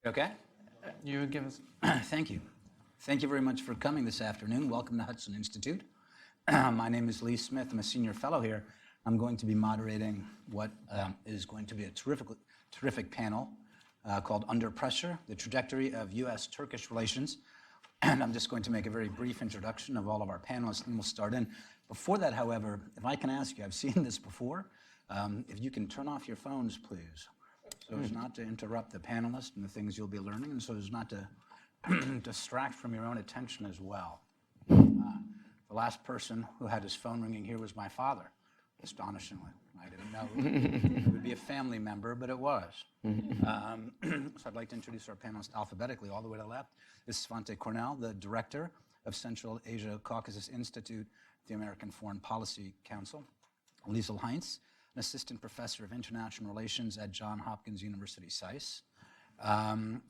Okay? You give us. Thank you. Thank you very much for coming this afternoon. Welcome to Hudson Institute. My name is Lee Smith. I'm a senior fellow here. I'm going to be moderating what is going to be a terrific panel called Under Pressure, the Trajectory of U.S. Turkish Relations. And I'm just going to make a very brief introduction of all of our panelists, and we'll start in. Before that, however, if I can ask you, I've seen this before, if you can turn off your phones, please, so as not to interrupt the panelists and the things you'll be learning, and so as not to distract from your own attention as well. The last person who had his phone ringing here was my father, astonishingly. I didn't know it would be a family member, but it was. So I'd like to introduce our panelists alphabetically. All the way to the left is Svante Cornell, the director of Central Asia Caucasus Institute at the American Foreign Policy Council. Lisel Hintz, an assistant professor of international relations at Johns Hopkins University, SAIS. Alan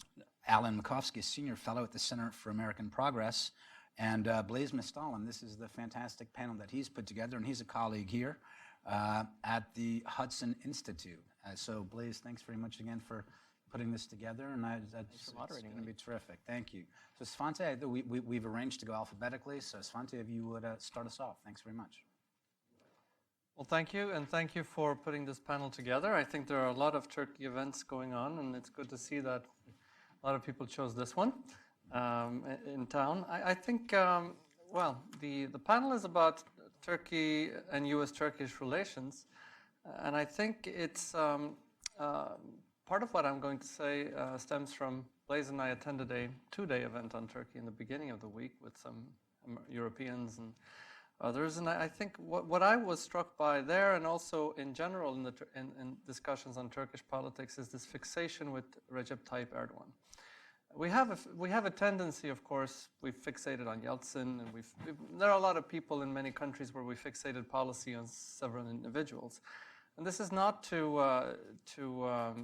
Makovsky, senior fellow at the Center for American Progress. And Blaise Misztal, and this is the fantastic panel that he's put together, and he's a colleague here at the Hudson Institute. So Blaise, thanks very much again for putting this together, and it's going to be terrific. Thank you. So Svante, we've arranged to go alphabetically, so Svante, if you would start us off. Thanks very much. Well, thank you, and thank you for putting this panel together. I think there are a lot of Turkey events going on, and it's good to see that a lot of people chose this one in town. I think, well, the panel is about Turkey and U.S. Turkish relations, and I think it's part of what I'm going to say stems from Blaise and I attended a two-day event on Turkey in the beginning of the week with some Europeans and others, and I think what I was struck by there, and also in general in discussions on Turkish politics, is this fixation with Recep Tayyip Erdogan. We have a tendency, of course, we've fixated on Yeltsin, and there are a lot of people in many countries where we fixated policy on several individuals. And this is not to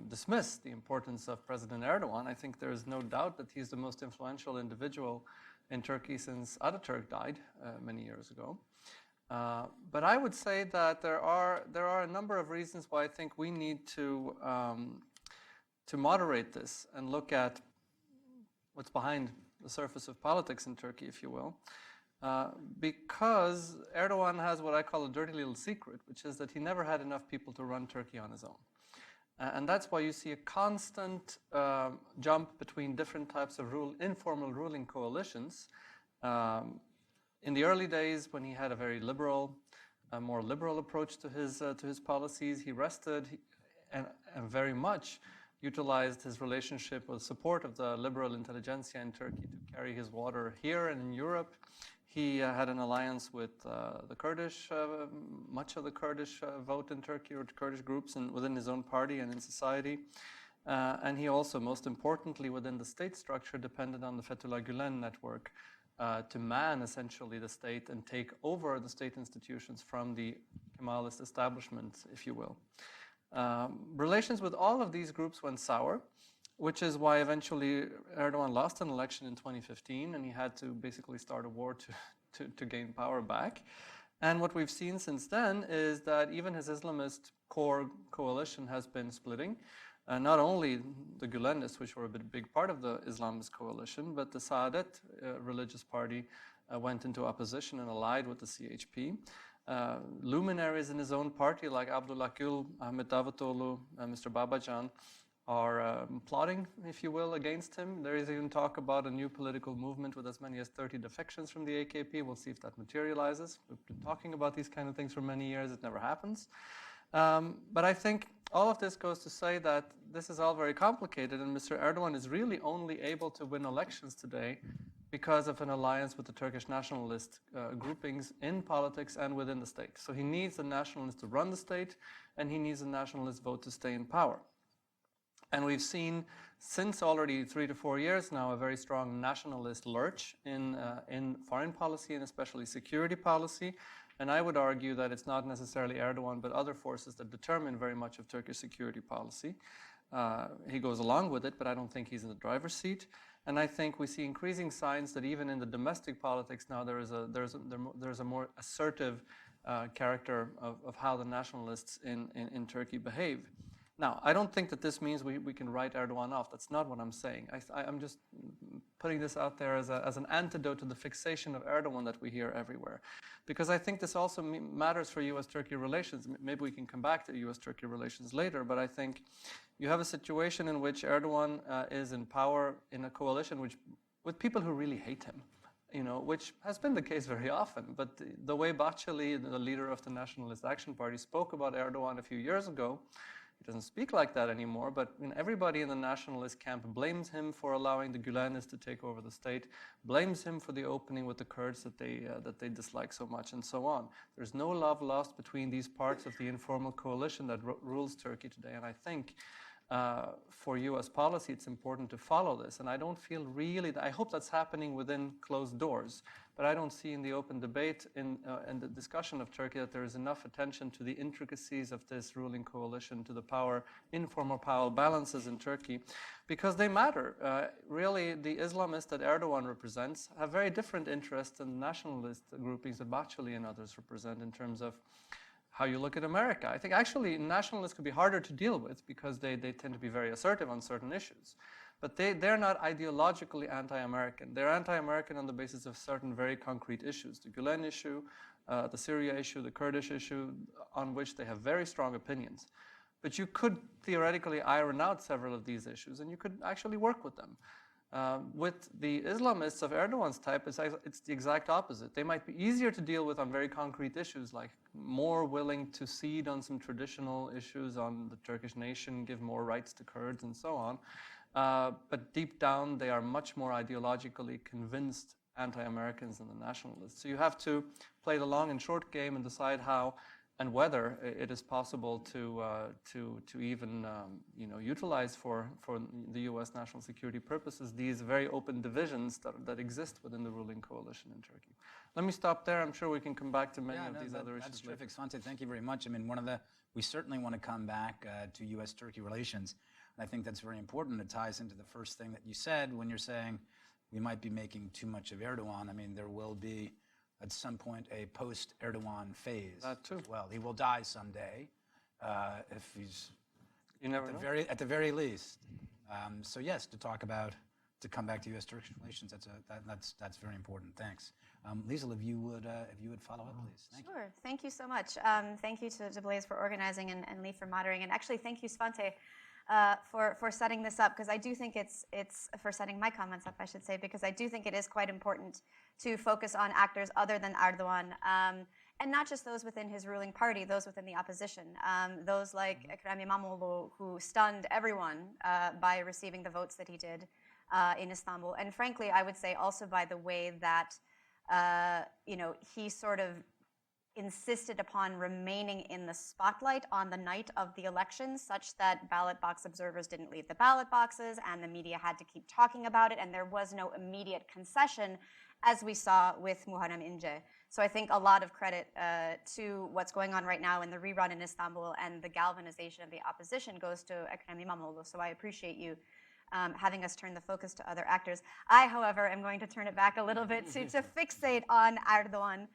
dismiss the importance of President Erdogan. I think there is no doubt that he's the most influential individual in Turkey since Ataturk died many years ago. But I would say that there are a number of reasons why I think we need to moderate this and look at what's behind the surface of politics in Turkey, if you will. Because Erdogan has what I call a dirty little secret, which is that he never had enough people to run Turkey on his own. And that's why you see a constant jump between different types of informal ruling coalitions. In the early days, when he had a very more liberal approach to his policies, he rested and very much utilized his relationship with support of the liberal intelligentsia in Turkey to carry his water here and in Europe. He had an alliance with the Kurdish, much of the Kurdish vote in Turkey, or Kurdish groups within his own party and in society. And he also, most importantly, within the state structure, depended on the Fethullah Gülen network to man, essentially, the state and take over the state institutions from the Kemalist establishment, if you will. Relations with all of these groups went sour, which is why eventually Erdogan lost an election in 2015, and he had to basically start a war to gain power back. And what we've seen since then is that even his Islamist core coalition has been splitting. Not only the Gülenists, which were a big part of the Islamist coalition, but the Saadet religious party went into opposition and allied with the CHP. Luminaries in his own party, like Abdullah Gül, Ahmet Davutoğlu, Mr. Babacan, are plotting, if you will, against him. There is even talk about a new political movement with as many as 30 defections from the AKP. We'll see if that materializes. We've been talking about these kind of things for many years. It never happens. But I think all of this goes to say that this is all very complicated, and Mr. Erdogan is really only able to win elections today because of an alliance with the Turkish nationalist groupings in politics and within the state. So he needs the nationalists to run the state, and he needs a nationalist vote to stay in power. And we've seen, since already 3 to 4 years now, a very strong nationalist lurch in foreign policy and especially security policy. And I would argue that it's not necessarily Erdogan, but other forces that determine very much of Turkish security policy. He goes along with it, but I don't think he's in the driver's seat. And I think we see increasing signs that even in the domestic politics now, there's a more assertive character of how the nationalists in Turkey behave. Now, I don't think that this means we can write Erdogan off. That's not what I'm saying. I'm just putting this out there as an antidote to the fixation of Erdogan that we hear everywhere. Because I think this also matters for U.S.-Turkey relations. Maybe we can come back to U.S.-Turkey relations later, but I think you have a situation in which Erdogan is in power in a coalition with people who really hate him. Which has been the case very often. But the way Bahçeli, the leader of the Nationalist Action Party, spoke about Erdogan a few years ago, he doesn't speak like that anymore, but everybody in the nationalist camp blames him for allowing the Gülenists to take over the state, blames him for the opening with the Kurds that they dislike so much, and so on. There's no love lost between these parts of the informal coalition that rules Turkey today, and I think for U.S. policy, it's important to follow this. And I don't feel I hope that's happening within closed doors, but I don't see in the open debate in the discussion of Turkey that there is enough attention to the intricacies of this ruling coalition, to the informal power balances in Turkey, because they matter. Really, the Islamists that Erdogan represents have very different interests than nationalist groupings that Bahçeli and others represent in terms of how you look at America. I think actually nationalists could be harder to deal with because they tend to be very assertive on certain issues. But they're not ideologically anti-American. They're anti-American on the basis of certain very concrete issues. The Gülen issue, the Syria issue, the Kurdish issue, on which they have very strong opinions. But you could theoretically iron out several of these issues and you could actually work with them. With the Islamists of Erdogan's type, it's the exact opposite. They might be easier to deal with on very concrete issues, like more willing to cede on some traditional issues on the Turkish nation, give more rights to Kurds and so on. But deep down, they are much more ideologically convinced anti-Americans than the nationalists. So you have to play the long and short game and decide how and whether it is possible to even utilize for the U.S. national security purposes these very open divisions that exist within the ruling coalition in Turkey. Let me stop there. I'm sure we can come back to many of these other issues. That's terrific, Svante. Thank you very much. I mean, we certainly want to come back to U.S.-Turkey relations. And I think that's very important. It ties into the first thing that you said when you're saying we might be making too much of Erdogan. I mean, there will be at some point a post-Erdogan phase as well. He will die someday if he's at the very least. So yes, to come back to U.S.-Turkish relations, that's very important. Thanks. Lisel, if you would follow up, please. Sure. Thank you so much. Thank you to Blaise for organizing and Lee for moderating, and actually thank you, Svante, for setting this up, because I do think it's for setting my comments up, I should say, because I do think it is quite important to focus on actors other than Erdogan, and not just those within his ruling party, those within the opposition, those like Ekrem İmamoğlu, who stunned everyone by receiving the votes that he did in Istanbul, and frankly, I would say also by the way that he sort of insisted upon remaining in the spotlight on the night of the elections, such that ballot box observers didn't leave the ballot boxes and the media had to keep talking about it, and there was no immediate concession, as we saw with Muharrem İnce. So I think a lot of credit to what's going on right now in the rerun in Istanbul and the galvanization of the opposition goes to Ekrem İmamoğlu. So I appreciate you having us turn the focus to other actors. I, however, am going to turn it back a little bit to fixate on Erdogan.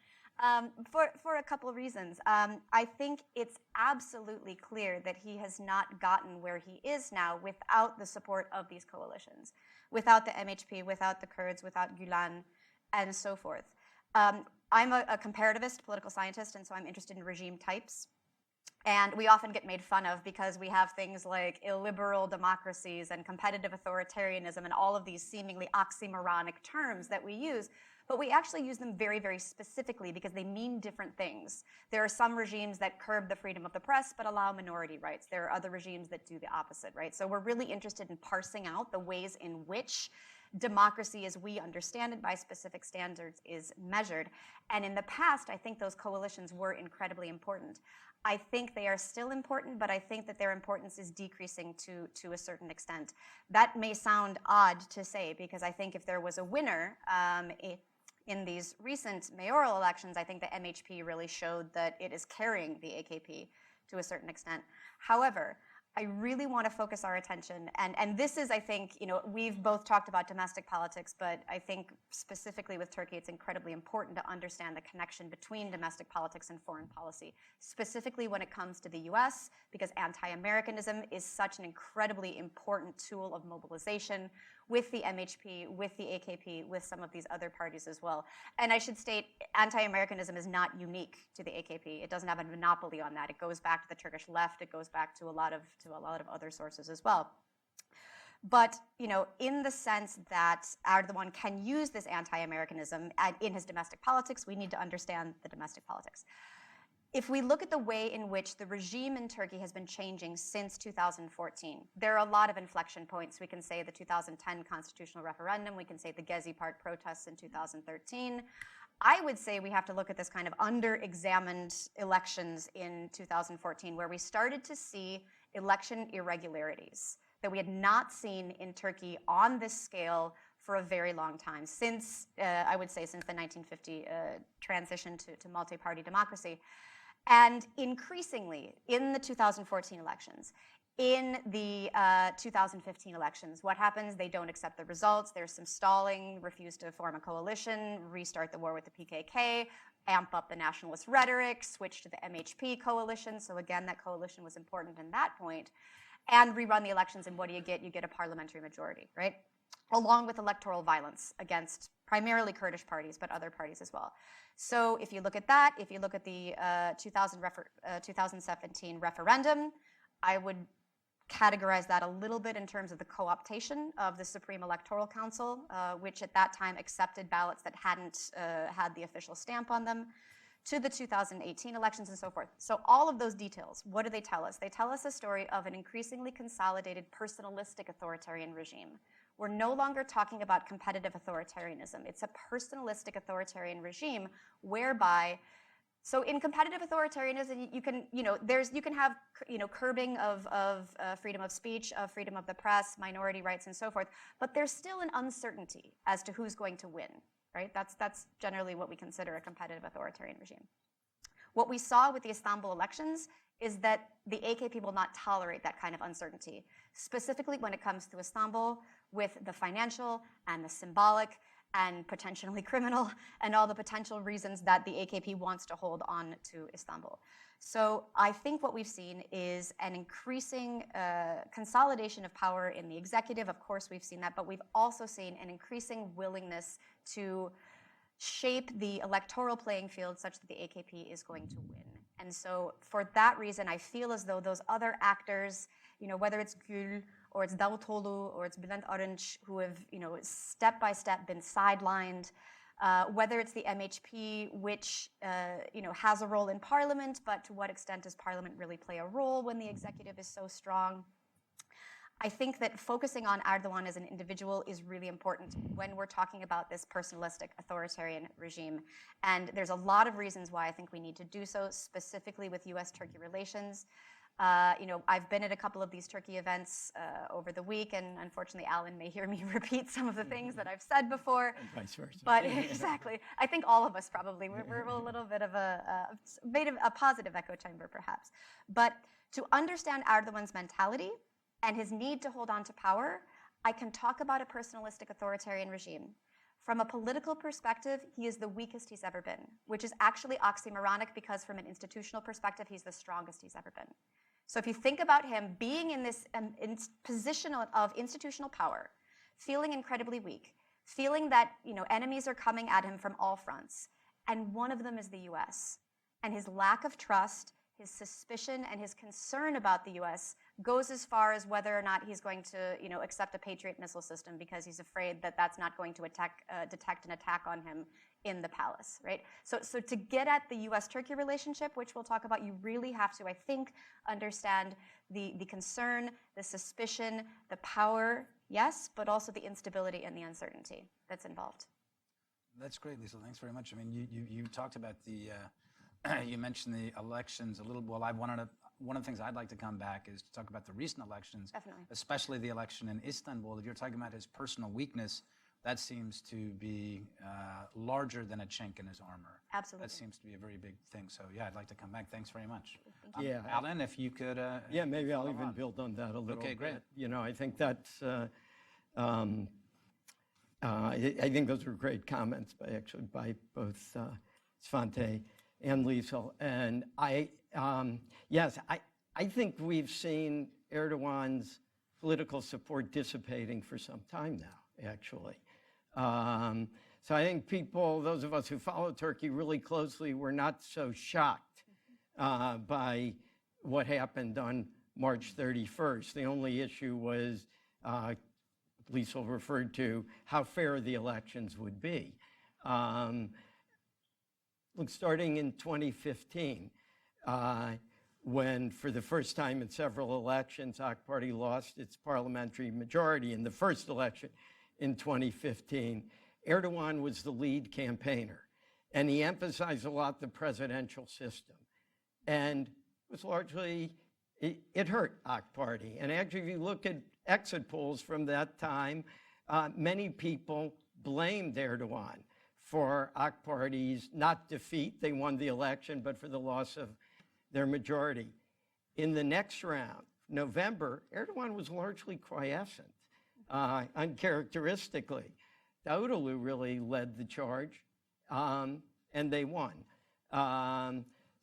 For a couple of reasons. I think it's absolutely clear that he has not gotten where he is now without the support of these coalitions, without the MHP, without the Kurds, without Gülen, and so forth. I'm a comparativist political scientist, and so I'm interested in regime types. And we often get made fun of because we have things like illiberal democracies and competitive authoritarianism and all of these seemingly oxymoronic terms that we use. But we actually use them very, very specifically because they mean different things. There are some regimes that curb the freedom of the press but allow minority rights. There are other regimes that do the opposite, right? So we're really interested in parsing out the ways in which democracy, as we understand it by specific standards, is measured. And in the past, I think those coalitions were incredibly important. I think they are still important, but I think that their importance is decreasing to a certain extent. That may sound odd to say, because I think if there was a winner in these recent mayoral elections, I think the MHP really showed that it is carrying the AKP to a certain extent. However, I really want to focus our attention, and this is, I think, we've both talked about domestic politics, but I think specifically with Turkey, it's incredibly important to understand the connection between domestic politics and foreign policy, specifically when it comes to the U.S., because anti-Americanism is such an incredibly important tool of mobilization with the MHP, with the AKP, with some of these other parties as well. And I should state, anti-Americanism is not unique to the AKP. It doesn't have a monopoly on that. It goes back to the Turkish left. It goes back to a lot of other sources as well. But in the sense that Erdogan can use this anti-Americanism in his domestic politics, we need to understand the domestic politics. If we look at the way in which the regime in Turkey has been changing since 2014, there are a lot of inflection points. We can say the 2010 constitutional referendum. We can say the Gezi Park protests in 2013. I would say we have to look at this kind of under-examined elections in 2014, where we started to see election irregularities that we had not seen in Turkey on this scale for a very long time, since, I would say, since the 1950 transition to multi-party democracy. And increasingly, in the 2014 elections, in the 2015 elections, what happens? They don't accept the results. There's some stalling, refuse to form a coalition, restart the war with the PKK, amp up the nationalist rhetoric, switch to the MHP coalition. So again, that coalition was important in that point. And rerun the elections, and what do you get? You get a parliamentary majority, right? Along with electoral violence against primarily Kurdish parties, but other parties as well. So if you look at that, if you look at the 2017 referendum, I would categorize that a little bit in terms of the co-optation of the Supreme Electoral Council, which at that time accepted ballots that hadn't had the official stamp on them, to the 2018 elections and so forth. So all of those details, what do they tell us? They tell us a story of an increasingly consolidated personalistic authoritarian regime. We're no longer talking about competitive authoritarianism. It's a personalistic authoritarian regime whereby, so in competitive authoritarianism, you can have curbing of freedom of speech, of freedom of the press, minority rights, and so forth. But there's still an uncertainty as to who's going to win, right? That's generally what we consider a competitive authoritarian regime. What we saw with the Istanbul elections is that the AKP will not tolerate that kind of uncertainty, specifically when it comes to Istanbul, with the financial and the symbolic and potentially criminal and all the potential reasons that the AKP wants to hold on to Istanbul. So I think what we've seen is an increasing consolidation of power in the executive. Of course, we've seen that, but we've also seen an increasing willingness to shape the electoral playing field such that the AKP is going to win. And so for that reason, I feel as though those other actors, whether it's Gül or it's Davutoğlu or it's Bülent Arınç, who have, step by step been sidelined, whether it's the MHP, which, has a role in parliament, but to what extent does parliament really play a role when the executive is so strong? I think that focusing on Erdogan as an individual is really important when we're talking about this personalistic authoritarian regime. And there's a lot of reasons why I think we need to do so, specifically with U.S.-Turkey relations. I've been at a couple of these Turkey events over the week, and unfortunately, Alan may hear me repeat some of the things that I've said before. And vice versa. But exactly. I think all of us probably. We're a little bit of a positive echo chamber, perhaps. But to understand Erdogan's mentality and his need to hold on to power, I can talk about a personalistic authoritarian regime. From a political perspective, he is the weakest he's ever been, which is actually oxymoronic because from an institutional perspective, he's the strongest he's ever been. So if you think about him being in this position of institutional power, feeling incredibly weak, feeling that enemies are coming at him from all fronts, and one of them is the U.S., and his lack of trust, his suspicion, and his concern about the U.S. goes as far as whether or not he's going to, accept a Patriot missile system because he's afraid that that's not going to detect an attack on him in the palace, right? So to get at the U.S.-Turkey relationship, which we'll talk about, you really have to, I think, understand the concern, the suspicion, the power, yes, but also the instability and the uncertainty that's involved. That's great, Lisel. Thanks very much. I mean, you talked about the, you mentioned the elections a little. Well, one of the things I'd like to come back is to talk about the recent elections, Definitely. especially the election in Istanbul. If you're talking about his personal weakness, that seems to be larger than a chink in his armor. Absolutely. That seems to be a very big thing. So yeah, I'd like to come back. Thanks very much. Yeah. Alan, if you could. Yeah, maybe I'll follow even on. build on that a little Okay, bit. great. You know, I think that's, I think those were great comments by both Svante and Lisel. And yes, I think we've seen Erdogan's political support dissipating for some time now, actually. So I think people, those of us who follow Turkey really closely, were not so shocked by what happened on March 31st. The only issue was, Lisel referred to, how fair the elections would be. Look, starting in 2015, when for the first time in several elections, AK Party lost its parliamentary majority in the first election in 2015, Erdogan was the lead campaigner. And he emphasized a lot the presidential system. And it was largely, it hurt AK Party. And actually, if you look at exit polls from that time, many people blamed Erdogan for AK Party's not defeat, they won the election, but for the loss of their majority. In the next round, November, Erdogan was largely quiescent, uncharacteristically. Davutoglu really led the charge, and they won.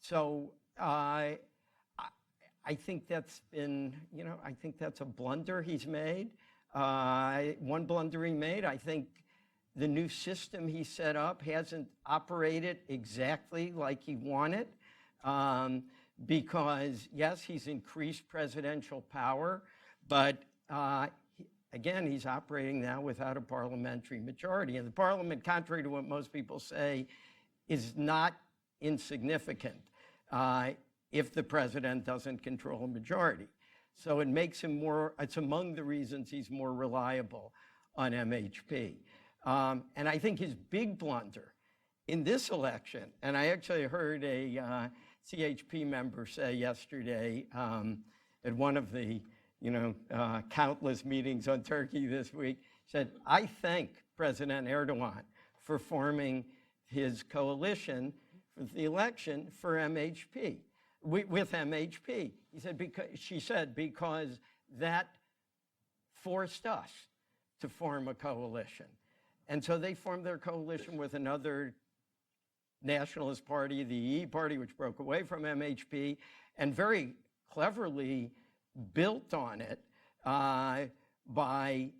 So I think that's been, you know, I think that's a blunder he's made. One blunder he made, I think the new system he set up hasn't operated exactly like he wanted. Because yes, he's increased presidential power, but again, he's operating now without a parliamentary majority. And the parliament, contrary to what most people say, is not insignificant if the president doesn't control a majority. So it makes him more, it's among the reasons he's more reliable on MHP. And I think his big blunder in this election, and I actually heard a CHP member say yesterday at one of the countless meetings on Turkey this week, said, I thank President Erdogan for forming his coalition for the election for MHP, with MHP. He said, because that forced us to form a coalition. And so they formed their coalition with another nationalist party, the EE party, which broke away from MHP, and very cleverly built on it by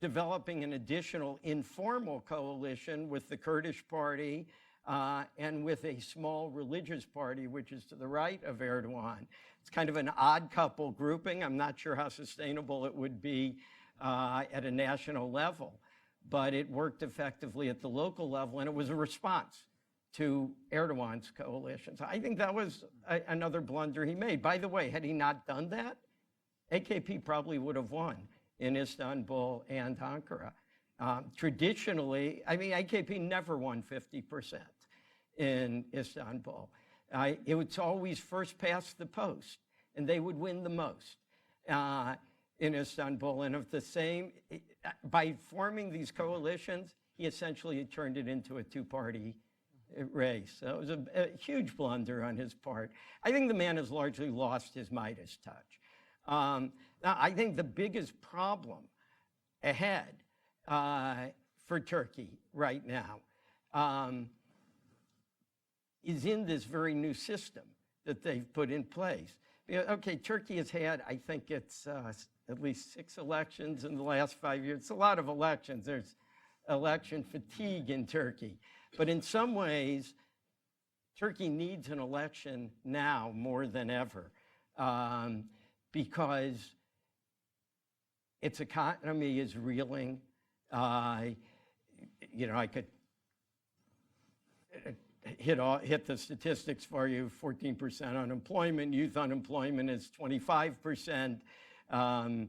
developing an additional informal coalition with the Kurdish party and with a small religious party, which is to the right of Erdogan. It's kind of an odd couple grouping. I'm not sure how sustainable it would be at a national level, but it worked effectively at the local level, and it was a response to Erdogan's coalition. So I think that was another blunder he made. By the way, had he not done that, AKP probably would have won in Istanbul and Ankara. Traditionally, I mean, AKP never won 50% in Istanbul. It was always first past the post, and they would win the most in Istanbul. And of the same, by forming these coalitions, he essentially turned it into a two-party race. So it was a huge blunder on his part. I think the man has largely lost his Midas touch. Now, I think the biggest problem ahead for Turkey right now is in this very new system that they've put in place. Okay, Turkey has had, I think it's at least 6 elections in the last 5 years. It's a lot of elections. There's election fatigue in Turkey. But in some ways, Turkey needs an election now more than ever because its economy is reeling. I could hit the statistics for you. 14% unemployment, youth unemployment is 25%. The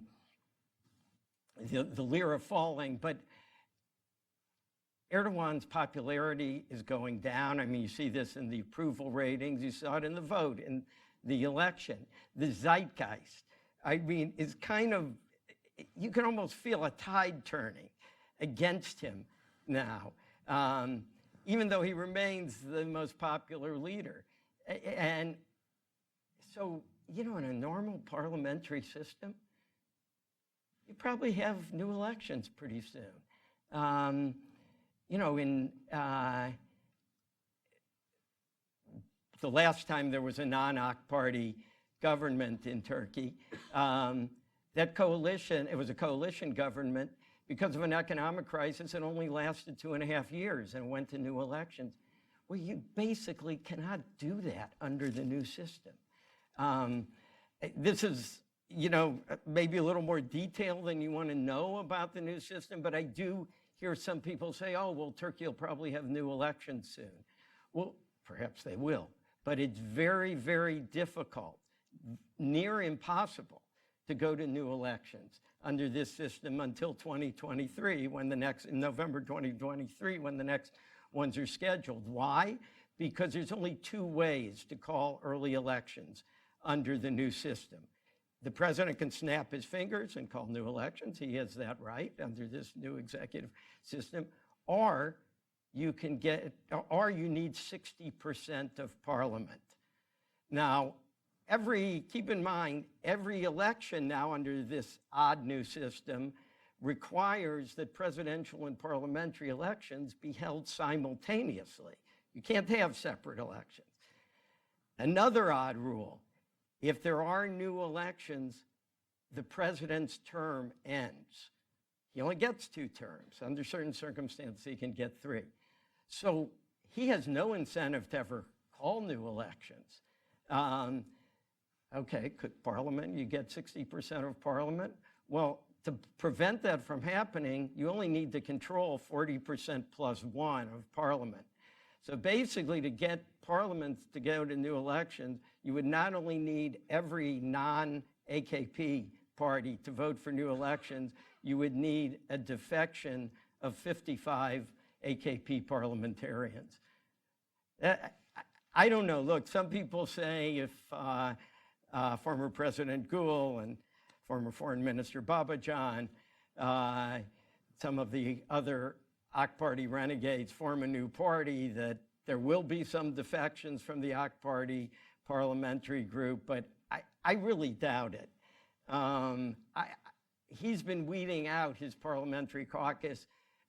lira falling, but Erdogan's popularity is going down. I mean, you see this in the approval ratings. You saw it in the vote, in the election. The zeitgeist, I mean, is kind of, you can almost feel a tide turning. against him now, even though he remains the most popular leader. And so, you know, in a normal parliamentary system, you probably have new elections pretty soon. You know, in the last time there was a non-AK party government in Turkey, that coalition, it was a coalition government. Because of an economic crisis, it only lasted 2.5 years and went to new elections. Well, you basically cannot do that under the new system. This is, you know, maybe a little more detail than you want to know about the new system, but I do hear some people say, oh, well, Turkey will probably have new elections soon. Well, perhaps they will, but it's very, very difficult, near impossible, to go to new elections under this system until 2023, when the next, in November 2023, when the next ones are scheduled. Why? Because there's only 2 ways to call early elections under the new system. The president can snap his fingers and call new elections. He has that right under this new executive system. Or you can get, or you need 60% of parliament. Now, keep in mind, every election now under this odd new system requires that presidential and parliamentary elections be held simultaneously. You can't have separate elections. Another odd rule, if there are new elections, the president's term ends. He only gets 2 terms. Under certain circumstances, he can get 3. So he has no incentive to ever call new elections. Okay, could Parliament, you get 60% of Parliament? Well, to prevent that from happening, you only need to control 40% plus 1 of Parliament. So basically, to get parliaments to go to new elections, you would not only need every non-AKP party to vote for new elections, you would need a defection of 55 AKP parliamentarians. I don't know. Look, some people say if former President Gül and former Foreign Minister Babacan, some of the other AK party renegades form a new party, that there will be some defections from the AK party parliamentary group, but I really doubt it. He's been weeding out his parliamentary caucus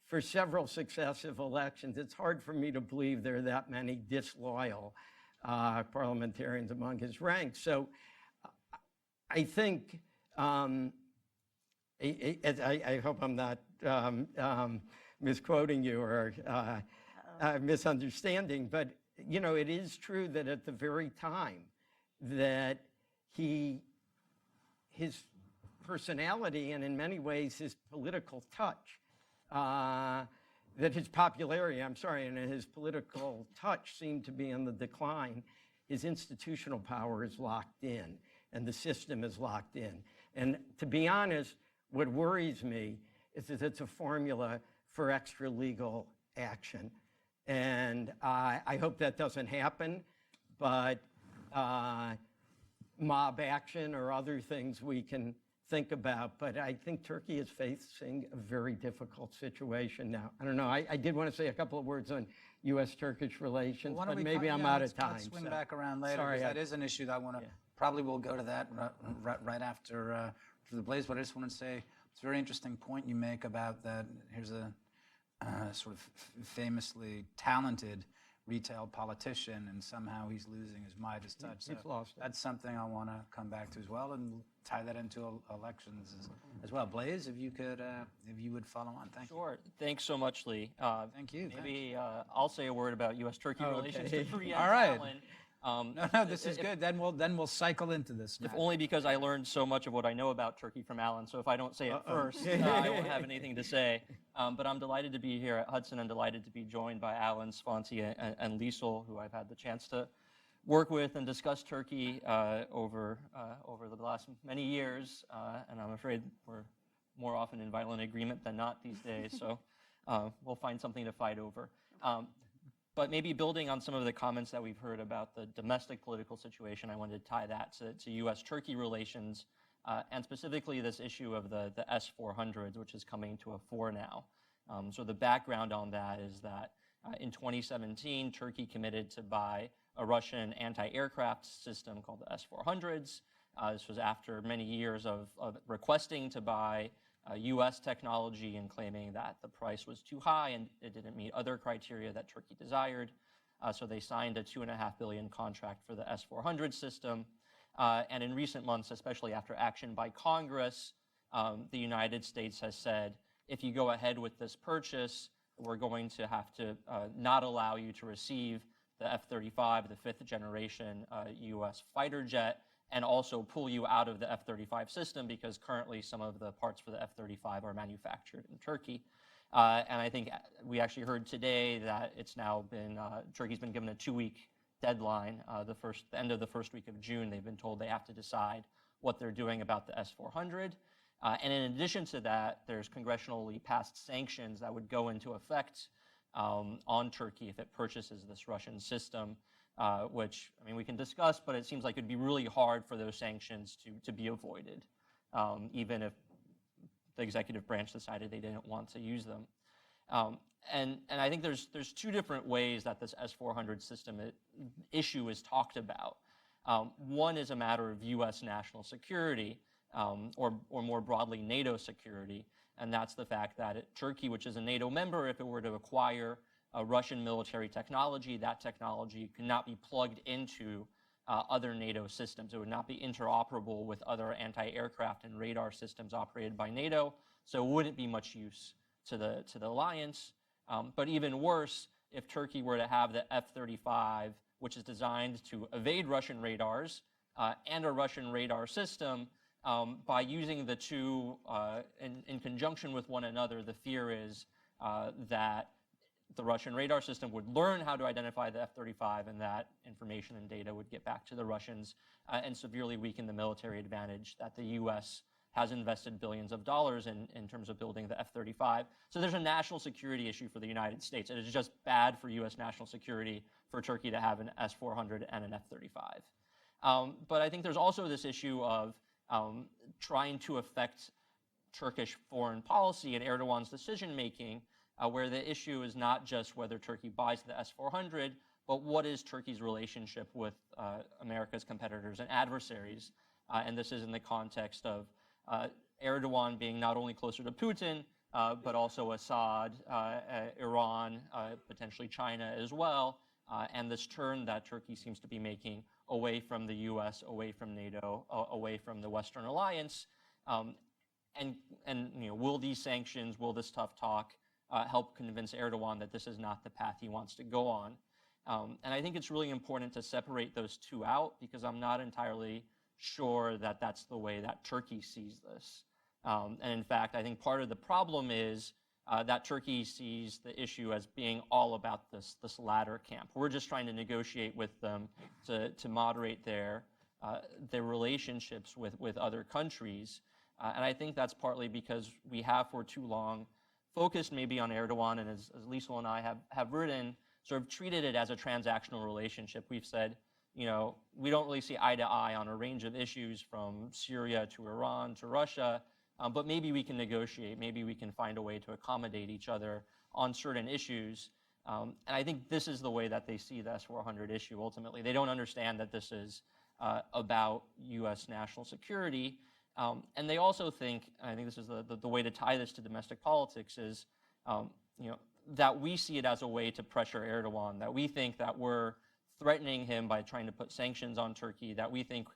for several successive elections. It's hard for me to believe there are that many disloyal parliamentarians among his ranks. So I think, I hope I'm not misquoting you or misunderstanding, but you know, it is true that at the very time that his personality and in many ways his political touch, that his popularity, and his political touch seemed to be on the decline, his institutional power is locked in and the system is locked in. And to be honest, what worries me is that it's a formula for extra legal action. And I hope that doesn't happen, but mob action or other things we can think about. But I think Turkey is facing a very difficult situation now. I don't know. I did want to say a couple of words on U.S. Turkish relations, but maybe I'm out of time. Let's swing back around later. Sorry, that is an issue that I want to, probably we'll go to that right after the Blaise, but I just want to say it's a very interesting point you make about that. Here's a sort of famously talented retail politician, and somehow he's losing his Midas touch. So he's lost it. That's something I want to come back to as well, and tie that into elections as well. Blaise, if you could, if you would follow on. Thank you. Sure. Thanks so much, Lee. Thank you. Maybe I'll say a word about U.S.-Turkey relations to preempt All right. Alan. No, this is good. Then we'll cycle into this. If only because I learned so much of what I know about Turkey from Alan, so if I don't say it first, I won't have anything to say. But I'm delighted to be here at Hudson and delighted to be joined by Alan, Svante, and Lisel, who I've had the chance to work with and discuss Turkey over the last many years. And I'm afraid we're more often in violent agreement than not these days, so we'll find something to fight over. But maybe building on some of the comments that we've heard about the domestic political situation, I wanted to tie that to U.S.-Turkey relations, and specifically this issue of the S-400s, which is coming to a fore now. So the background on that is that in 2017, Turkey committed to buy a Russian anti-aircraft system called the S-400s. This was after many years of requesting to buy U.S. technology and claiming that the price was too high and it didn't meet other criteria that Turkey desired. So they signed a $2.5 billion contract for the S-400 system. And in recent months, especially after action by Congress, the United States has said, if you go ahead with this purchase, we're going to have to not allow you to receive the F-35, the fifth generation U.S. fighter jet, and also pull you out of the F-35 system because currently some of the parts for the F-35 are manufactured in Turkey. And I think we actually heard today that it's now been, Turkey's been given a 2-week deadline. The end of the first week of June, they've been told they have to decide what they're doing about the S-400. And in addition to that, there's congressionally passed sanctions that would go into effect on Turkey if it purchases this Russian system, which, I mean, we can discuss, but it seems like it'd be really hard for those sanctions to be avoided, even if the executive branch decided they didn't want to use them. And I think there's two different ways that this S-400 system issue is talked about. One is a matter of U.S. national security, or more broadly, NATO security, and that's the fact that Turkey, which is a NATO member, if it were to acquire Russian military technology, that technology could not be plugged into other NATO systems. It would not be interoperable with other anti-aircraft and radar systems operated by NATO, so it wouldn't be much use to the alliance. But even worse, if Turkey were to have the F-35, which is designed to evade Russian radars, and a Russian radar system, by using the two in conjunction with one another, the fear is that the Russian radar system would learn how to identify the F-35, and that information and data would get back to the Russians and severely weaken the military advantage that the U.S. has invested billions of dollars in terms of building the F-35. So there's a national security issue for the United States. It is just bad for U.S. national security for Turkey to have an S-400 and an F-35. But I think there's also this issue of trying to affect Turkish foreign policy and Erdogan's decision-making, where the issue is not just whether Turkey buys the S-400, but what is Turkey's relationship with America's competitors and adversaries. And this is in the context of Erdogan being not only closer to Putin, but also Assad, Iran, potentially China as well, and this turn that Turkey seems to be making away from the U.S., away from NATO, away from the Western alliance. And you know, will these sanctions, will this tough talk help convince Erdogan that this is not the path he wants to go on? And I think it's really important to separate those two out, because I'm not entirely sure that that's the way that Turkey sees this. And in fact, I think part of the problem is that Turkey sees the issue as being all about this latter camp. We're just trying to negotiate with them to moderate their relationships with other countries. And I think that's partly because we have for too long focused maybe on Erdogan, and as Lisel and I have written, sort of treated it as a transactional relationship. We've said, you know, we don't really see eye to eye on a range of issues from Syria to Iran to Russia, but maybe we can negotiate, maybe we can find a way to accommodate each other on certain issues. And I think this is the way that they see the S-400 issue ultimately. They don't understand that this is about U.S. national security. And they also think, and I think this is the way to tie this to domestic politics, is you know, that we see it as a way to pressure Erdogan, that we think that we're threatening him by trying to put sanctions on Turkey, that we think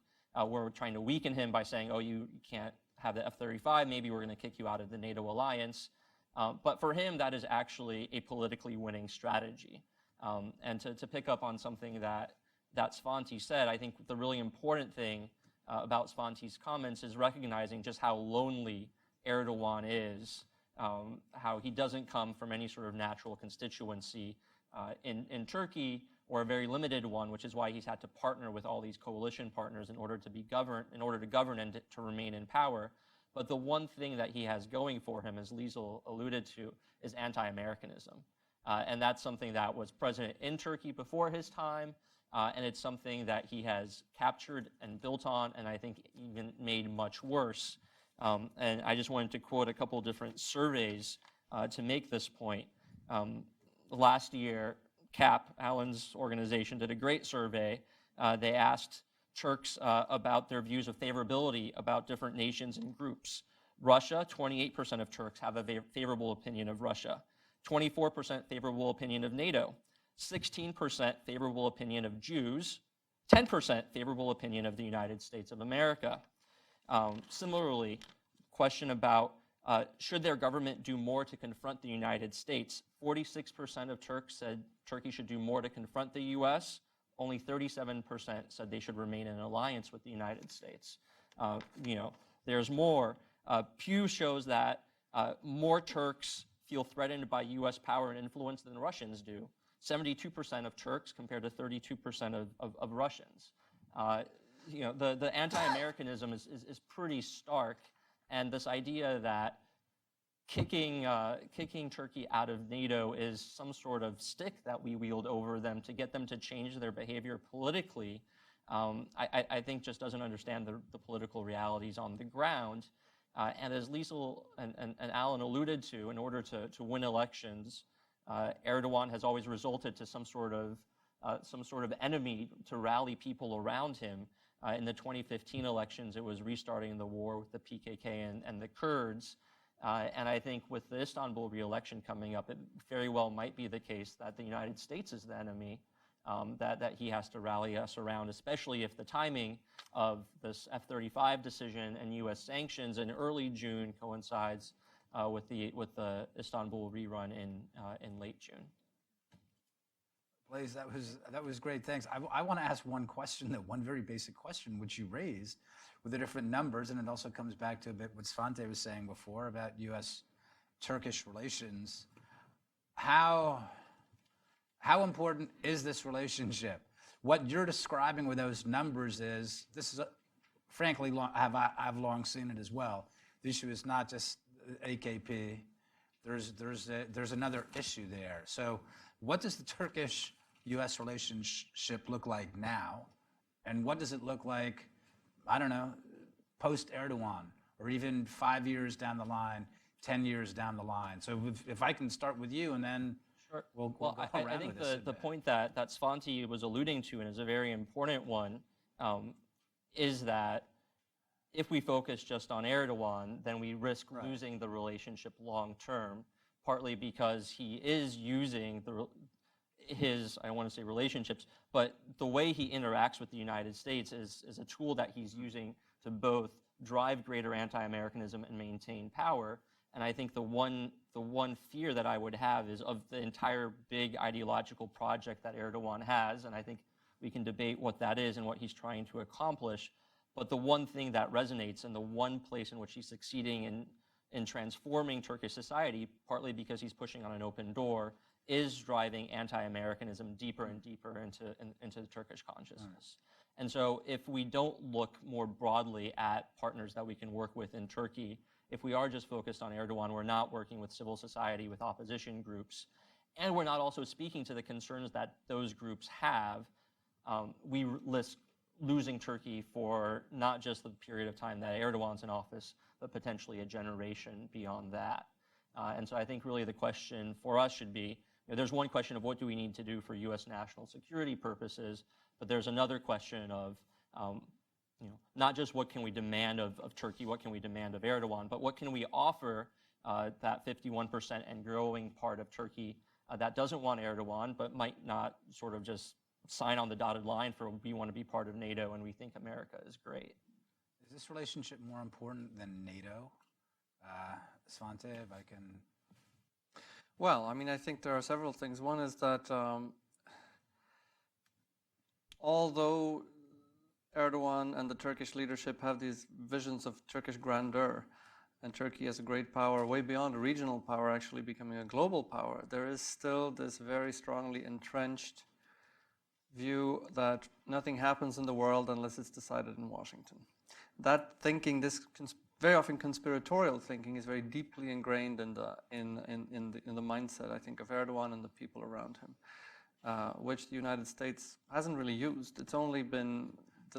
we're trying to weaken him by saying, oh, you can't have the F-35, maybe we're going to kick you out of the NATO alliance. But for him, that is actually a politically winning strategy. And to pick up on something that Svante said, I think the really important thing about Svante's comments is recognizing just how lonely Erdogan is, how he doesn't come from any sort of natural constituency in Turkey, or a very limited one, which is why he's had to partner with all these coalition partners in order to govern and to remain in power. But the one thing that he has going for him, as Lisel alluded to, is anti-Americanism. And that's something that was present in Turkey before his time, and it's something that he has captured and built on, and I think even made much worse. And I just wanted to quote a couple different surveys to make this point. Last year, CAP, Alan's organization, did a great survey. They asked Turks about their views of favorability about different nations and groups. Russia, 28% of Turks have a favorable opinion of Russia. 24% favorable opinion of NATO. 16% favorable opinion of Jews. 10% favorable opinion of the United States of America. Similarly, question about should their government do more to confront the United States? 46% of Turks said Turkey should do more to confront the U.S. Only 37% said they should remain in alliance with the United States. There's more. Pew shows that more Turks feel threatened by U.S. power and influence than Russians do. 72% of Turks compared to 32% of Russians. The anti-Americanism is pretty stark, and this idea that kicking Turkey out of NATO is some sort of stick that we wield over them to get them to change their behavior politically, I think just doesn't understand the political realities on the ground. And as Lisel and Alan alluded to, in order to win elections, Erdogan has always resulted to some sort of enemy to rally people around him. In the 2015 elections, it was restarting the war with the PKK and the Kurds. And I think with the Istanbul re-election coming up, it very well might be the case that the United States is the enemy that he has to rally us around, especially if the timing of this F-35 decision and U.S. sanctions in early June coincides with the Istanbul rerun in late June. Blaise, that was great. Thanks. I want to ask one question, one very basic question, which you raised with the different numbers, and it also comes back to a bit what Svante was saying before about U.S. Turkish relations. How important is this relationship? What you're describing with those numbers is, this is, frankly, I've long seen it as well. The issue is not just AKP. There's another issue there. So what does the Turkish-U.S. relationship look like now? And what does it look like, I don't know, post-Erdogan, or even 5 years down the line, 10 years down the line? So if I can start with you, and then Sure. we'll go around I think with this the point that Svante was alluding to, and is a very important one, is that if we focus just on Erdogan, then we risk losing the relationship long term, partly because he is using his, I want to say relationships, but the way he interacts with the United States is a tool that he's using to both drive greater anti-Americanism and maintain power. And I think the one fear that I would have is of the entire big ideological project that Erdogan has, and I think we can debate what that is and what he's trying to accomplish. But the one thing that resonates, and the one place in which he's succeeding in transforming Turkish society, partly because he's pushing on an open door, is driving anti-Americanism deeper and deeper into the Turkish consciousness. And so if we don't look more broadly at partners that we can work with in Turkey, if we are just focused on Erdogan, we're not working with civil society, with opposition groups, and we're not also speaking to the concerns that those groups have, we risk losing Turkey for not just the period of time that Erdogan's in office, but potentially a generation beyond that. And so I think really the question for us should be, there's one question of what do we need to do for U.S. national security purposes, but there's another question of not just what can we demand of Turkey, what can we demand of Erdogan, but what can we offer that 51% and growing part of Turkey that doesn't want Erdogan, but might not sort of just sign on the dotted line for we want to be part of NATO and we think America is great. Is this relationship more important than NATO? Svante, if I can... Well, I mean, I think there are several things. One is that although Erdogan and the Turkish leadership have these visions of Turkish grandeur, and Turkey as a great power, way beyond a regional power, actually becoming a global power, there is still this very strongly entrenched view that nothing happens in the world unless it's decided in Washington. That thinking, this very often conspiratorial thinking, is very deeply ingrained in the mindset, I think, of Erdogan and the people around him, which the United States hasn't really used. It's only been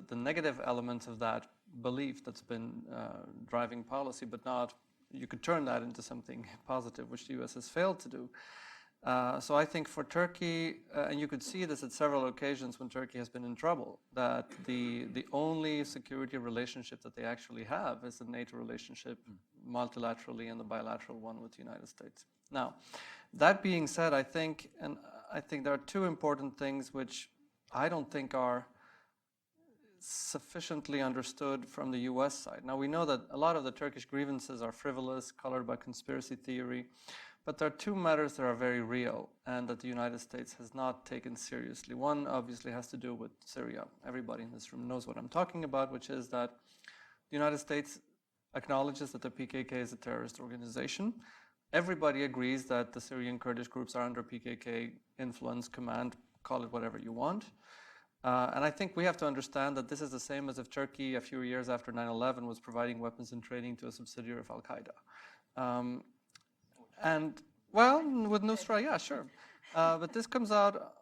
the negative elements of that belief that's been driving policy, but not you could turn that into something positive, which the U.S. has failed to do. So I think for Turkey, and you could see this at several occasions when Turkey has been in trouble, that the only security relationship that they actually have is the NATO relationship multilaterally and the bilateral one with the United States. Now, that being said, I think there are two important things which I don't think are sufficiently understood from the U.S. side. Now, we know that a lot of the Turkish grievances are frivolous, colored by conspiracy theory, but there are two matters that are very real and that the United States has not taken seriously. One obviously has to do with Syria. Everybody in this room knows what I'm talking about, which is that the United States acknowledges that the PKK is a terrorist organization. Everybody agrees that the Syrian Kurdish groups are under PKK influence, command, call it whatever you want. And I think we have to understand that this is the same as if Turkey, a few years after 9/11, was providing weapons and training to a subsidiary of Al-Qaeda. And, well, with Nusra, yeah, sure. But this comes out,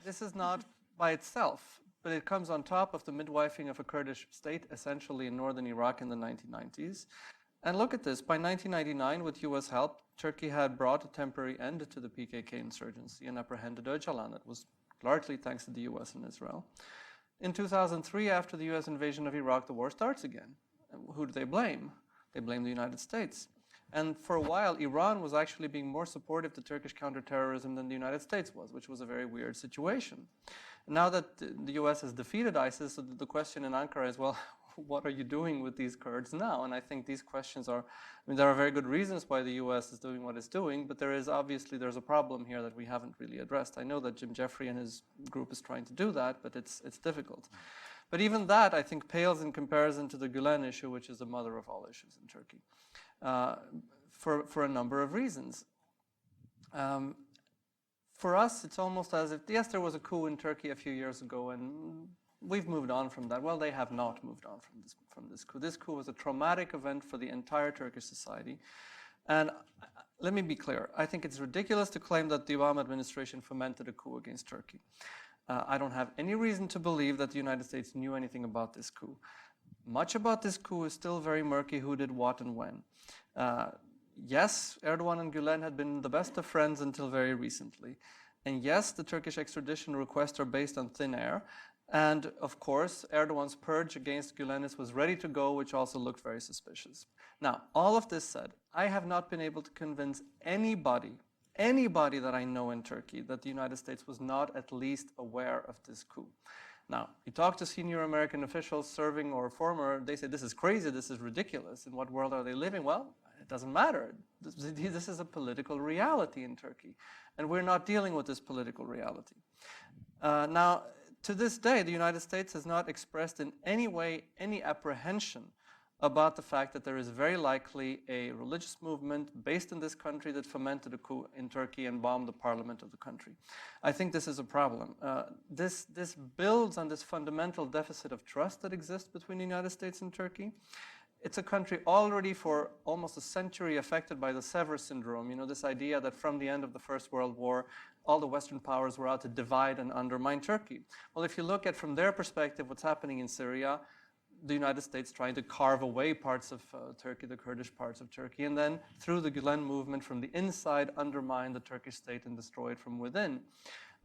this is not by itself, but it comes on top of the midwifing of a Kurdish state, essentially in northern Iraq in the 1990s. And look at this, by 1999, with US help, Turkey had brought a temporary end to the PKK insurgency and apprehended Öcalan. It was largely thanks to the US and Israel. In 2003, after the US invasion of Iraq, the war starts again. Who do they blame? They blame the United States. And for a while, Iran was actually being more supportive to Turkish counterterrorism than the United States was, which was a very weird situation. Now that the US has defeated ISIS, so the question in Ankara is, well, what are you doing with these Kurds now? And I think these questions are, I mean, there are very good reasons why the US is doing what it's doing, but there's a problem here that we haven't really addressed. I know that Jim Jeffrey and his group is trying to do that, but it's difficult. But even that, I think, pales in comparison to the Gulen issue, which is the mother of all issues in Turkey, for a number of reasons. For us, it's almost as if, yes, there was a coup in Turkey a few years ago, and we've moved on from that. Well, they have not moved on from this coup. This coup was a traumatic event for the entire Turkish society. And let me be clear. I think it's ridiculous to claim that the Obama administration fomented a coup against Turkey. I don't have any reason to believe that the United States knew anything about this coup. Much about this coup is still very murky, who did what and when. Yes, Erdogan and Gulen had been the best of friends until very recently. And yes, the Turkish extradition requests are based on thin air. And of course, Erdogan's purge against Gülenist was ready to go, which also looked very suspicious. Now, all of this said, I have not been able to convince anybody that I know in Turkey that the United States was not at least aware of this coup. Now, you talk to senior American officials, serving or former, they say, this is crazy, this is ridiculous. In what world are they living? Well, it doesn't matter. This is a political reality in Turkey, and we're not dealing with this political reality. Now, to this day, the United States has not expressed in any way any apprehension about the fact that there is very likely a religious movement based in this country that fomented a coup in Turkey and bombed the parliament of the country. I think this is a problem. This builds on this fundamental deficit of trust that exists between the United States and Turkey. It's a country already for almost a century affected by the Sevres syndrome, you know, this idea that from the end of the First World War, all the Western powers were out to divide and undermine Turkey. Well, if you look at from their perspective what's happening in Syria, the United States trying to carve away parts of Turkey, the Kurdish parts of Turkey, and then through the Gülen movement from the inside undermine the Turkish state and destroy it from within.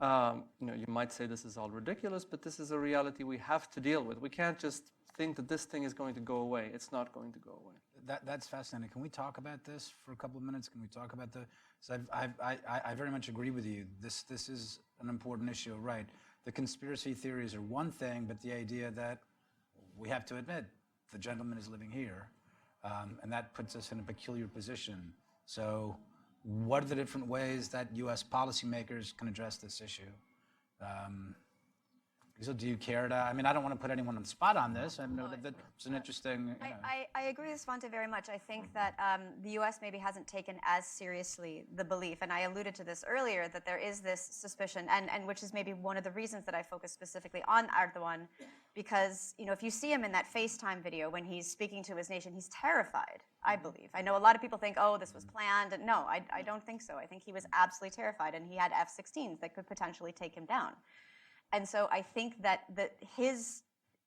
You know, you might say this is all ridiculous, but this is a reality we have to deal with. We can't just think that this thing is going to go away. It's not going to go away. That's fascinating. Can we talk about this for a couple of minutes? Can we talk about so I very much agree with you. This is an important issue, right? The conspiracy theories are one thing, but the idea that we have to admit the gentleman is living here, and that puts us in a peculiar position. So what are the different ways that U.S. policymakers can address this issue? So do you care to, I mean, I don't want to put anyone on the spot on this. I know that it's an interesting, you know. I agree with Svante very much. I think that the U.S. maybe hasn't taken as seriously the belief, and I alluded to this earlier, that there is this suspicion, and which is maybe one of the reasons that I focus specifically on Erdogan, because, you know, if you see him in that FaceTime video when he's speaking to his nation, he's terrified, I believe. I know a lot of people think, oh, this was planned, and no, I don't think so. I think he was absolutely terrified, and he had F-16s that could potentially take him down. And so I think that his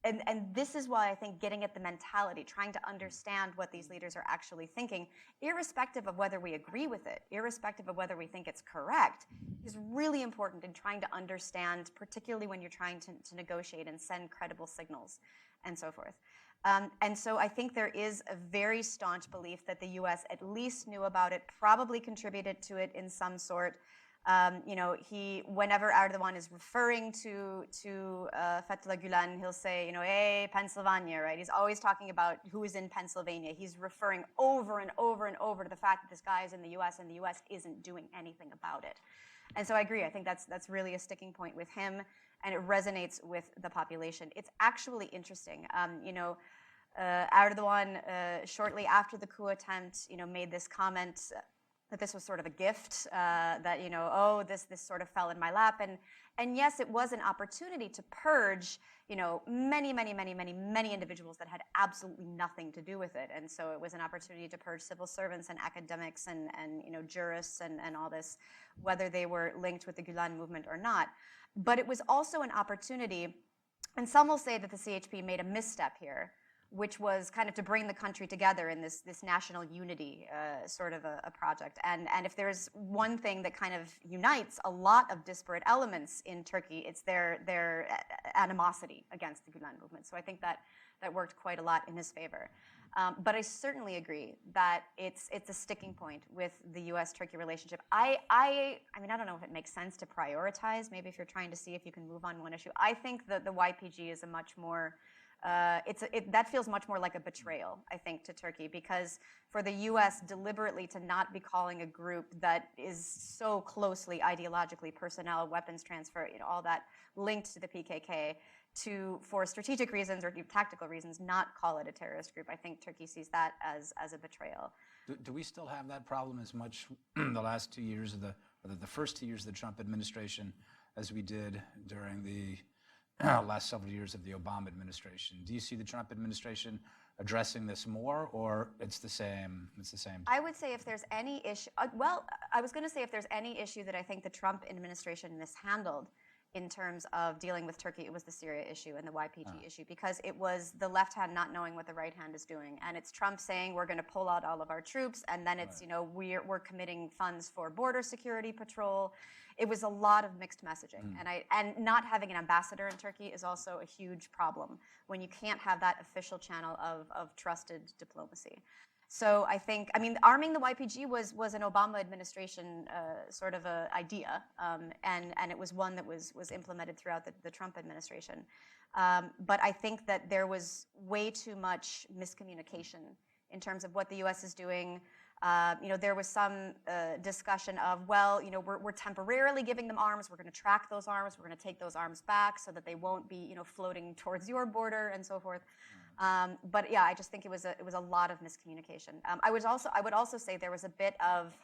and this is why I think getting at the mentality, trying to understand what these leaders are actually thinking, irrespective of whether we agree with it, irrespective of whether we think it's correct, is really important in trying to understand, particularly when you're trying to negotiate and send credible signals and so forth. And so I think there is a very staunch belief that the U.S. at least knew about it, probably contributed to it in some sort. Whenever Erdogan is referring to Fethullah Gulen, he'll say, hey, Pennsylvania, right? He's always talking about who is in Pennsylvania. He's referring over and over and over to the fact that this guy is in the U.S. and the U.S. isn't doing anything about it. And so I agree. I think that's really a sticking point with him, and it resonates with the population. It's actually interesting. Erdogan, shortly after the coup attempt, made this comment that this was sort of a gift, that, this sort of fell in my lap. And yes, it was an opportunity to purge, many individuals that had absolutely nothing to do with it. And so it was an opportunity to purge civil servants and academics and jurists and all this, whether they were linked with the Gulen movement or not. But it was also an opportunity, and some will say that the CHP made a misstep here, which was kind of to bring the country together in this national unity sort of a project. And if there's one thing that kind of unites a lot of disparate elements in Turkey, it's their animosity against the Gulen movement. So I think that worked quite a lot in his favor. But I certainly agree that it's a sticking point with the U.S.-Turkey relationship. I mean, I don't know if it makes sense to prioritize, maybe if you're trying to see if you can move on one issue. I think that the YPG is a much more that feels much more like a betrayal, I think, to Turkey, because for the U.S. deliberately to not be calling a group that is so closely ideologically, personnel, weapons transfer, all that linked to the PKK, for strategic reasons or tactical reasons, not call it a terrorist group. I think Turkey sees that as a betrayal. Do we still have that problem as much the last 2 years of the first 2 years of the Trump administration as we did during the last several years of the Obama administration? Do you see the Trump administration addressing this more, or it's the same? It's the same. I would say if there's any issue, I was going to say if there's any issue that I think the Trump administration mishandled in terms of dealing with Turkey, it was the Syria issue and the YPG issue, because it was the left hand not knowing what the right hand is doing, and it's Trump saying we're going to pull out all of our troops, and then it's we're committing funds for border security patrol. It was a lot of mixed messaging, and not having an ambassador in Turkey is also a huge problem when you can't have that official channel of trusted diplomacy. So I think, arming the YPG was an Obama administration sort of a idea, and it was one that was implemented throughout the Trump administration. But I think that there was way too much miscommunication in terms of what the U.S. is doing. There was some discussion of, we're temporarily giving them arms. We're going to track those arms. We're going to take those arms back so that they won't be, floating towards your border and so forth. But yeah, I just think it was a lot of miscommunication. I would also say there was a bit of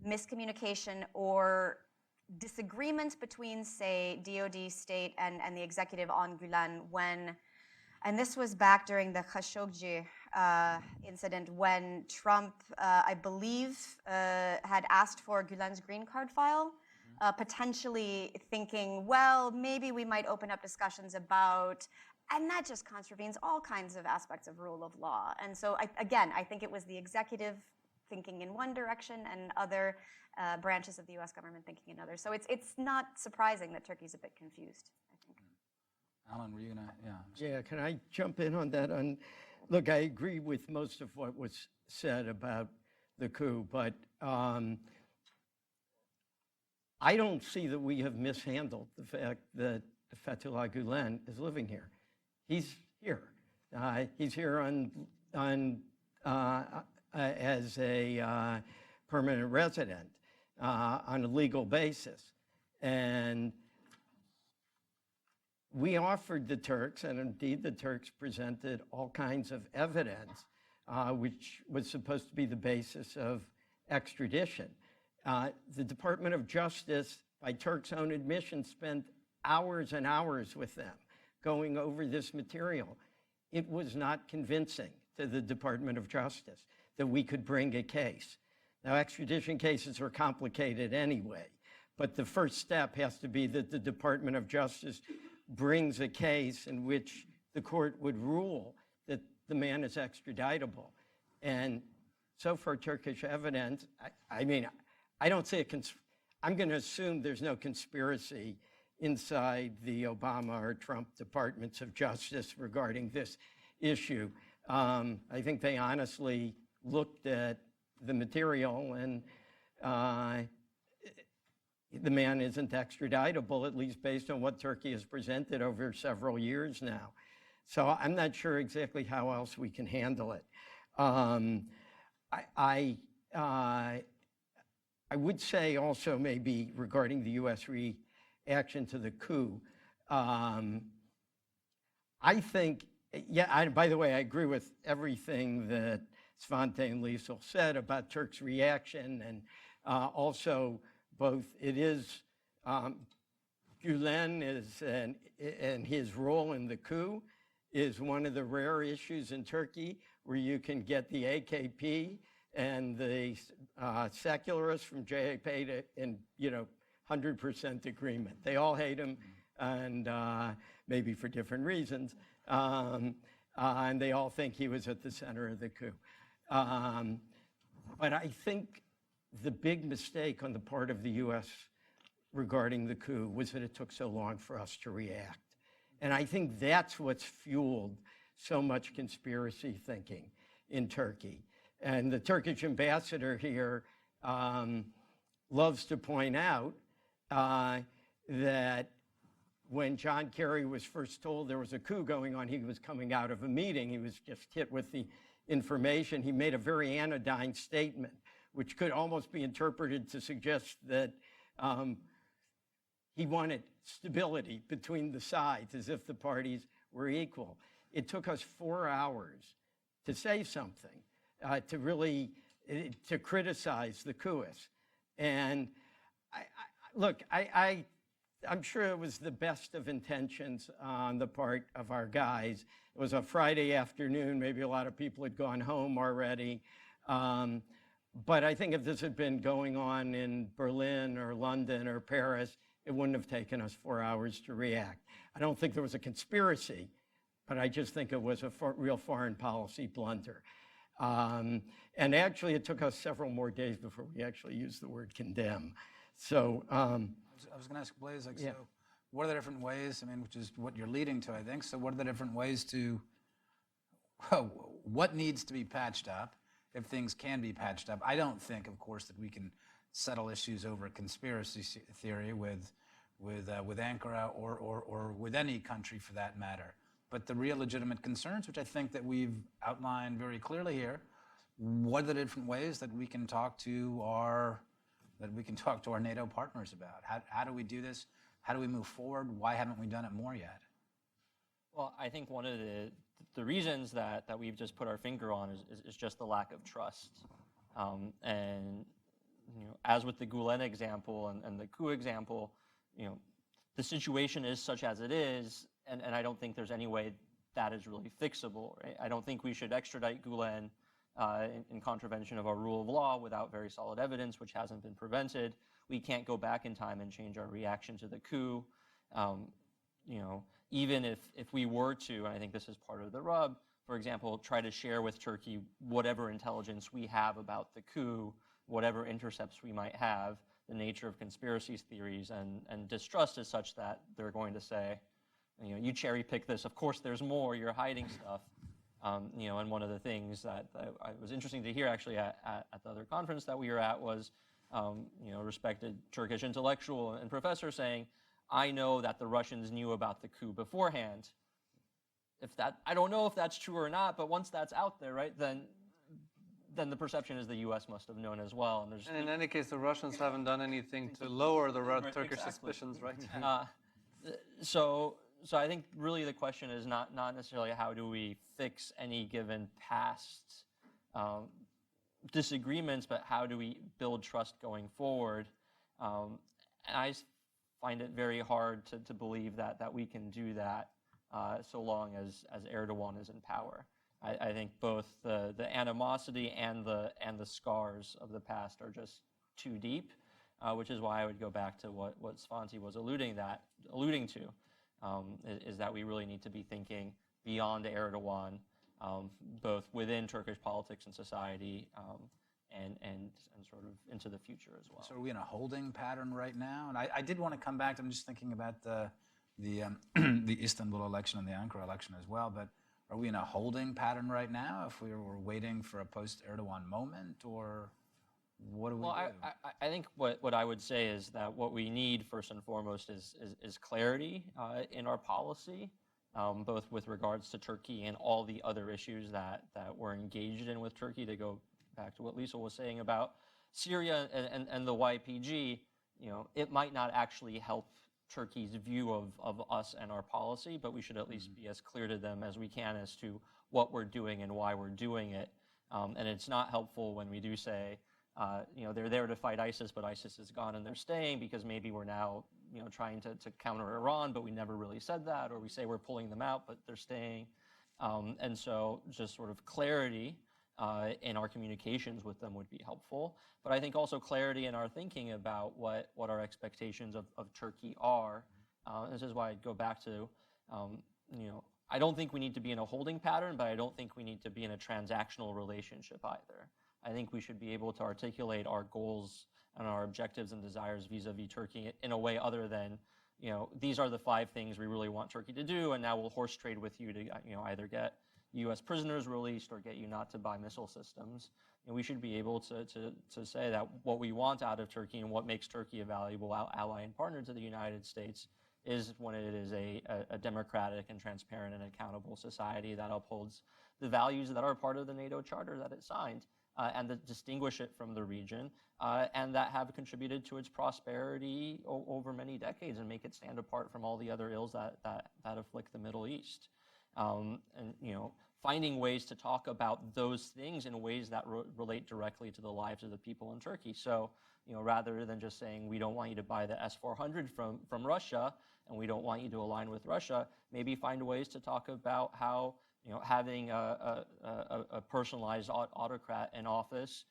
miscommunication or disagreement between, say, DoD, state, and the executive on Gulen and this was back during the Khashoggi incident when Trump, I believe, had asked for Gulen's green card file, potentially thinking, maybe we might open up discussions about, and that just contravenes all kinds of aspects of rule of law. And so, I think it was the executive thinking in one direction and other branches of the U.S. government thinking in another. So it's not surprising that Turkey's a bit confused, I think. Alan, were you going to, Yeah, can I jump in on that? Look, I agree with most of what was said about the coup, but I don't see that we have mishandled the fact that Fethullah Gulen is living here. He's here. He's here as a permanent resident on a legal basis. And we offered the Turks, and indeed the Turks presented all kinds of evidence, which was supposed to be the basis of extradition. The Department of Justice, by Turks' own admission, spent hours and hours with them going over this material. It was not convincing to the Department of Justice that we could bring a case. Now, extradition cases are complicated anyway, but the first step has to be that the Department of Justice brings a case in which the court would rule that the man is extraditable. And so far, Turkish evidence, I mean, I don't see I'm going to assume there's no conspiracy inside the Obama or Trump Departments of Justice regarding this issue. I think they honestly looked at the material, and the man isn't extraditable, at least based on what Turkey has presented over several years now. So I'm not sure exactly how else we can handle it. I would say also maybe regarding the U.S. reaction to the coup, I think, by the way, I agree with everything that Svante and Lisel said about Turk's reaction, and also both it is, Gulen is, and his role in the coup is one of the rare issues in Turkey where you can get the AKP and the secularists from JHP in 100% agreement. They all hate him, and maybe for different reasons, and they all think he was at the center of the coup. But I think the big mistake on the part of the U.S. regarding the coup was that it took so long for us to react. And I think that's what's fueled so much conspiracy thinking in Turkey. And the Turkish ambassador here loves to point out that when John Kerry was first told there was a coup going on, he was coming out of a meeting. He was just hit with the information. He made a very anodyne statement, which could almost be interpreted to suggest that he wanted stability between the sides, as if the parties were equal. It took us 4 hours to say something, to really to criticize the coupists. And I'm sure it was the best of intentions on the part of our guys. It was a Friday afternoon. Maybe a lot of people had gone home already. But I think if this had been going on in Berlin or London or Paris, it wouldn't have taken us 4 hours to react. I don't think there was a conspiracy, but I just think it was a real foreign policy blunder. And actually, it took us several more days before we actually used the word condemn. So I was going to ask Blaise, yeah. So what are the different ways, which is what you're leading to, I think. So what are the different ways to, what needs to be patched up if things can be patched up? I don't think, of course, that we can settle issues over conspiracy theory with Ankara or with any country for that matter. But the real legitimate concerns, which I think that we've outlined very clearly here, what are the different ways that we can talk to our NATO partners about? How do we do this? How do we move forward? Why haven't we done it more yet? Well, I think one of the reasons that we've just put our finger on is just the lack of trust. And as with the Gulen example and the coup example, the situation is such as it is, and I don't think there's any way that is really fixable. Right? I don't think we should extradite Gulen in contravention of our rule of law without very solid evidence, which hasn't been prevented. We can't go back in time and change our reaction to the coup. Even if we were to, and I think this is part of the rub, for example, try to share with Turkey whatever intelligence we have about the coup, whatever intercepts we might have, the nature of conspiracy theories, and distrust is such that they're going to say, you cherry pick this, of course there's more, you're hiding stuff. And one of the things that was interesting to hear actually at the other conference that we were at was, respected Turkish intellectual and professor saying, I know that the Russians knew about the coup beforehand. I don't know if that's true or not, but once that's out there, right, then the perception is the U.S. must have known as well. And in any case, the Russians haven't done anything to lower the Turkish suspicions, right? So I think really the question is not necessarily how do we fix any given past disagreements, but how do we build trust going forward? And I find it very hard to believe that we can do that so long as Erdogan is in power. I think both the animosity and the scars of the past are just too deep, which is why I would go back to what Svante was alluding to, is that we really need to be thinking beyond Erdogan, both within Turkish politics and society, and sort of into the future as well. So are we in a holding pattern right now? And I did want to come back to, I'm just thinking about the Istanbul election and the Ankara election as well, but are we in a holding pattern right now if we're waiting for a post-Erdogan moment, or what do we do? I think what I would say is that what we need first and foremost is clarity in our policy, both with regards to Turkey and all the other issues that we're engaged in with Turkey. To go back to what Lisel was saying about Syria and the YPG, it might not actually help Turkey's view of us and our policy, but we should at least be as clear to them as we can as to what we're doing and why we're doing it. And it's not helpful when we do say, they're there to fight ISIS, but ISIS is gone and they're staying because maybe we're now, trying to counter Iran, but we never really said that, or we say we're pulling them out, but they're staying. And so just sort of clarity in our communications with them would be helpful. But I think also clarity in our thinking about what our expectations of Turkey are. This is why I'd go back to, I don't think we need to be in a holding pattern, but I don't think we need to be in a transactional relationship either. I think we should be able to articulate our goals and our objectives and desires vis-a-vis Turkey in a way other than, these are the 5 things we really want Turkey to do, and now we'll horse trade with you to, either get U.S. prisoners released or get you not to buy missile systems. And we should be able to say that what we want out of Turkey and what makes Turkey a valuable ally and partner to the United States is when it is a democratic and transparent and accountable society that upholds the values that are part of the NATO Charter that it signed, and that distinguish it from the region, and that have contributed to its prosperity over many decades and make it stand apart from all the other ills that afflict the Middle East. And finding ways to talk about those things in ways that relate directly to the lives of the people in Turkey. So, rather than just saying we don't want you to buy the S-400 from Russia and we don't want you to align with Russia, maybe find ways to talk about how having a personalized autocrat in office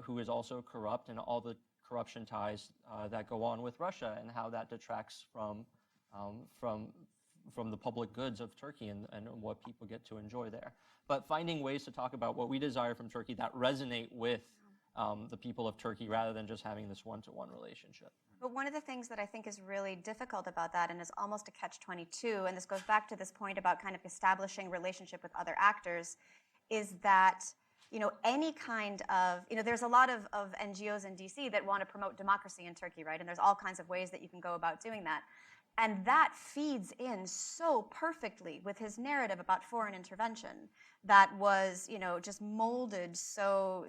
who is also corrupt, and all the corruption ties that go on with Russia, and how that detracts from the public goods of Turkey and what people get to enjoy there. But finding ways to talk about what we desire from Turkey that resonate with the people of Turkey, rather than just having this one-to-one relationship. But one of the things that I think is really difficult about that, and is almost a catch-22, and this goes back to this point about kind of establishing relationship with other actors, is that any kind of, there's a lot of NGOs in DC that want to promote democracy in Turkey, right? And there's all kinds of ways that you can go about doing that. And that feeds in so perfectly with his narrative about foreign intervention that was, just molded so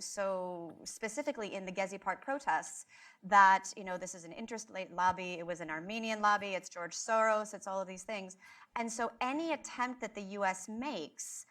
specifically in the Gezi Park protests that, this is an interest lobby, it was an Armenian lobby, it's George Soros, it's all of these things. And so any attempt that the U.S. makes,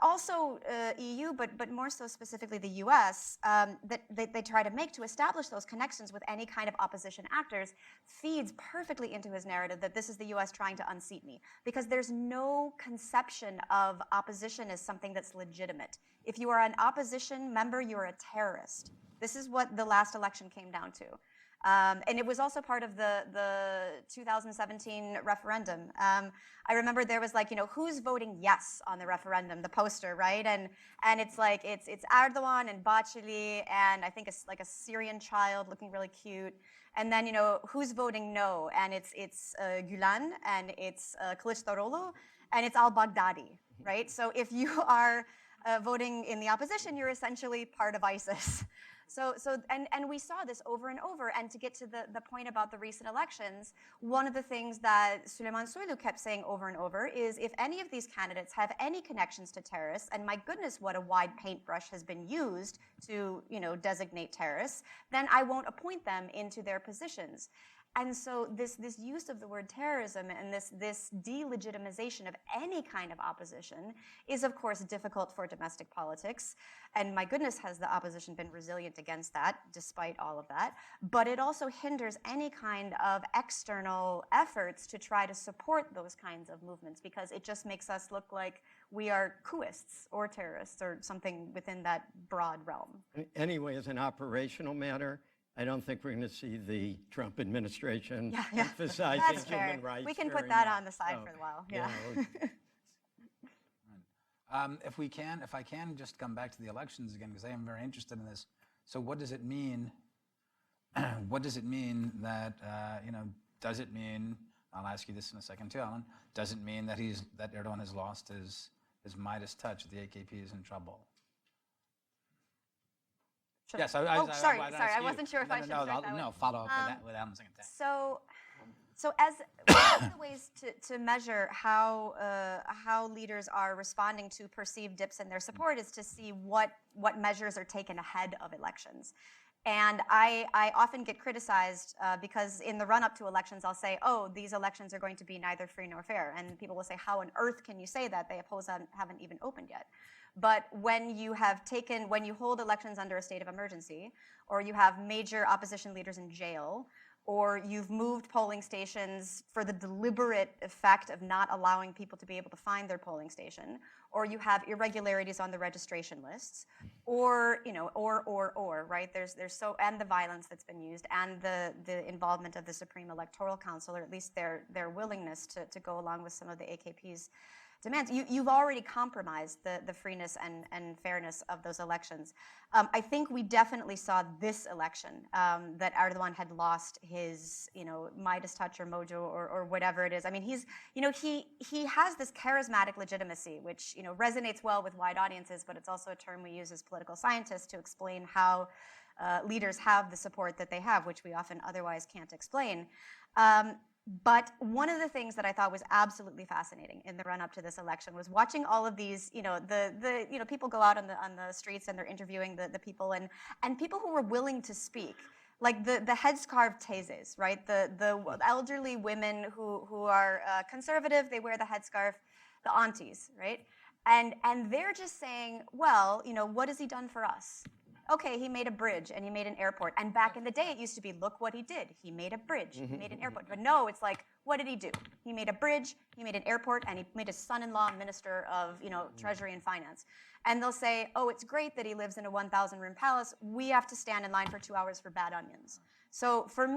also EU, but more so specifically the U.S., that they try to make to establish those connections with any kind of opposition actors, feeds perfectly into his narrative that this is the U.S. trying to unseat me. Because there's no conception of opposition as something that's legitimate. If you are an opposition member, you're a terrorist. This is what the last election came down to. And it was also part of the 2017 referendum. I remember there was who's voting yes on the referendum, the poster, right? And it's it's Erdogan and Bahçeli, and I think it's a Syrian child looking really cute. And then, who's voting no? And it's Gülen, and it's Kılıçdaroğlu, and it's al-Baghdadi, right? So if you are voting in the opposition, you're essentially part of ISIS. And we saw this over and over. And to get to the point about the recent elections, one of the things that Süleyman Soylu kept saying over and over is, if any of these candidates have any connections to terrorists, and my goodness, what a wide paintbrush has been used to, designate terrorists, then I won't appoint them into their positions. And so this use of the word terrorism and this delegitimization of any kind of opposition is, of course, difficult for domestic politics. And my goodness, has the opposition been resilient against that, despite all of that. But it also hinders any kind of external efforts to try to support those kinds of movements, because it just makes us look like we are coupists or terrorists or something within that broad realm. Anyway, as an operational matter, I don't think we're going to see the Trump administration emphasizing human rights. We can put that on the side for a while. Yeah. If I can just come back to the elections again, because I am very interested in this. So what does it mean? What does it mean that, does it mean, I'll ask you this in a second too, Alan, does it mean that Erdogan has lost his Midas touch, the AKP is in trouble? Sure. Yes, sorry, I wasn't sure if I should start that way. No, follow up with Alan's second thing. So as one of the ways to measure how leaders are responding to perceived dips in their support is to see what measures are taken ahead of elections. And I often get criticized because in the run-up to elections, I'll say, oh, these elections are going to be neither free nor fair. And people will say, how on earth can you say that? They haven't even opened yet. But when you hold elections under a state of emergency, or you have major opposition leaders in jail, or you've moved polling stations for the deliberate effect of not allowing people to be able to find their polling station, or you have irregularities on the registration lists, or right? There's and the violence that's been used, and the involvement of the Supreme Electoral Council, or at least their willingness to go along with some of the AKP's demands. You've already compromised the freeness and fairness of those elections. I think we definitely saw this election that Erdogan had lost his, Midas touch or mojo or whatever it is. I mean, he has this charismatic legitimacy, which resonates well with wide audiences, but it's also a term we use as political scientists to explain how leaders have the support that they have, which we often otherwise can't explain. But one of the things that I thought was absolutely fascinating in the run-up to this election was watching all of these, the people go out on the streets and they're interviewing the people and people who were willing to speak, like the headscarf teses, right? The elderly women who are conservative, they wear the headscarf, the aunties, right? And they're just saying, well, what has he done for us? Okay, he made a bridge and he made an airport. And back in the day, it used to be, look what he did. He made a bridge, he made an airport. But no, it's like, what did he do? He made a bridge, he made an airport, and he made his son-in-law minister of, Treasury and Finance. And they'll say, oh, it's great that he lives in a 1,000-room palace. We have to stand in line for 2 hours for bad onions. So for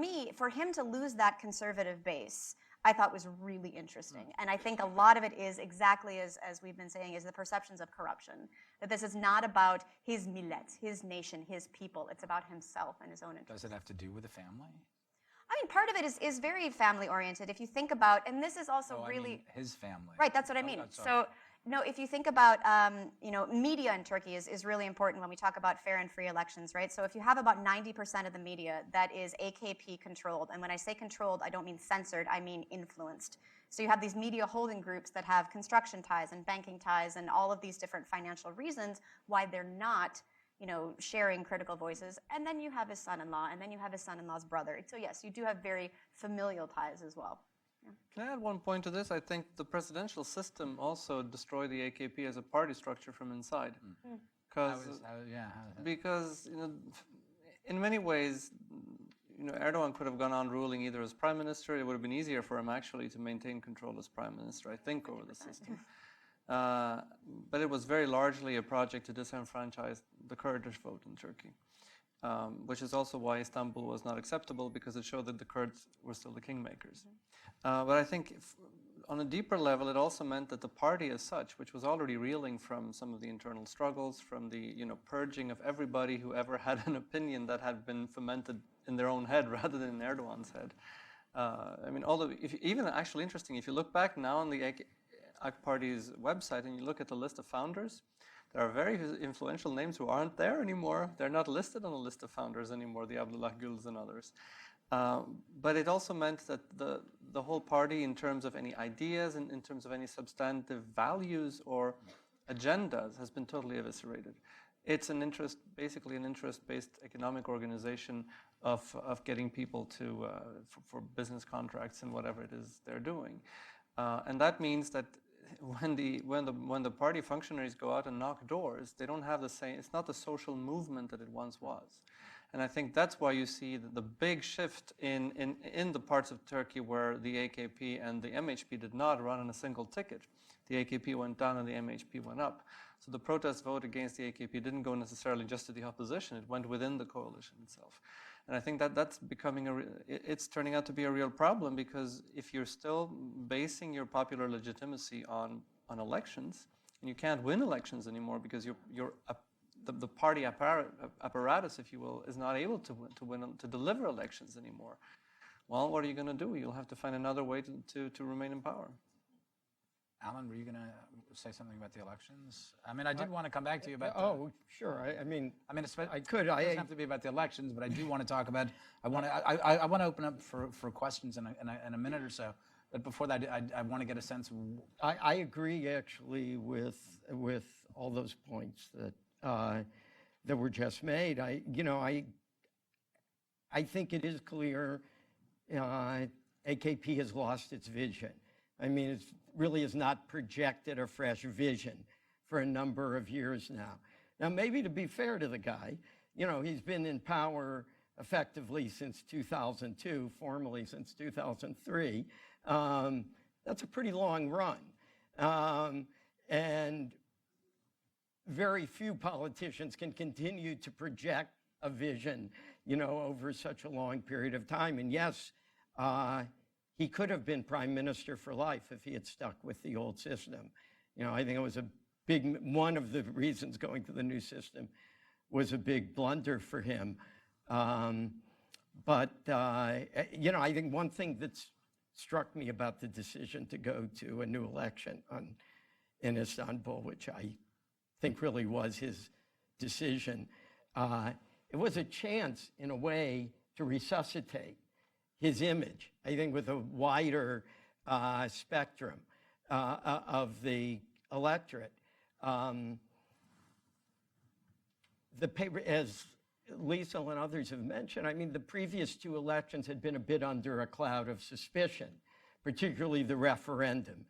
him to lose that conservative base, I thought was really interesting. And I think a lot of it is exactly as we've been saying, is the perceptions of corruption. That this is not about his millet, his nation, his people. It's about himself and his own interests. Does it have to do with the family? I mean, part of it is very family-oriented. If you think about, and this is also I really... mean his family. Right, that's what I mean. So, no, if you think about, media in Turkey is really important when we talk about fair and free elections, right? So if you have about 90% of the media that is AKP controlled, and when I say controlled, I don't mean censored, I mean influenced. So you have these media holding groups that have construction ties and banking ties and all of these different financial reasons why they're not, sharing critical voices. And then you have his son-in-law, and then you have his son-in-law's brother. So yes, you do have very familial ties as well. Can I add one point to this? I think the presidential system also destroyed the AKP as a party structure from inside. Because in many ways, Erdogan could have gone on ruling either as prime minister. It would have been easier for him actually to maintain control as prime minister, I think, over the system. But it was very largely a project to disenfranchise the Kurdish vote in Turkey. Which is also why Istanbul was not acceptable, because it showed that the Kurds were still the kingmakers. But I think on a deeper level, it also meant that the party as such, which was already reeling from some of the internal struggles, from the purging of everybody who ever had an opinion that had been fermented in their own head rather than in Erdogan's head. Even actually interesting, if you look back now on the AK Party's website and you look at the list of founders, there are very influential names who aren't there anymore. They're not listed on the list of founders anymore, the Abdullah Güls and others. But it also meant that the whole party, in terms of any ideas and in terms of any substantive values or agendas, has been totally eviscerated. It's basically an interest-based economic organization of getting people to for business contracts and whatever it is they're doing, and that means that when the party functionaries go out and knock doors, they don't have the same. It's not the social movement that it once was, and I think that's why you see the big shift in the parts of Turkey where the AKP and the MHP did not run on a single ticket. The AKP went down and the MHP went up. So the protest vote against the AKP didn't go necessarily just to the opposition; it went within the coalition itself. And I think that's becoming it's turning out to be a real problem, because if you're still basing your popular legitimacy on elections, And you can't win elections anymore because the party apparatus, if you will, is not able to deliver elections anymore. Well, what are you going to do? You'll have to find another way to remain in power. Alan, were you going to say something about the elections? I mean, I did want to come back to you about. Sure. I mean, I could. It doesn't have to be about the elections, but I do want to talk about. I want to open up for questions in a minute or so. But before that, I want to get a sense of. I agree actually with all those points that were just made. I think it is clear AKP has lost its vision. I mean, it really has not projected a fresh vision for a number of years now. Now, maybe to be fair to the guy, he's been in power effectively since 2002, formally since 2003. That's a pretty long run. And very few politicians can continue to project a vision, over such a long period of time. And yes, he could have been prime minister for life if he had stuck with the old system. I think it was one of the reasons going to the new system was a big blunder for him. But I think one thing that's struck me about the decision to go to a new election in Istanbul, which I think really was his decision, it was a chance, in a way, to resuscitate his image, I think, with a wider spectrum of the electorate. The paper, as Lisel and others have mentioned, I mean, the previous two elections had been a bit under a cloud of suspicion, particularly the referendum,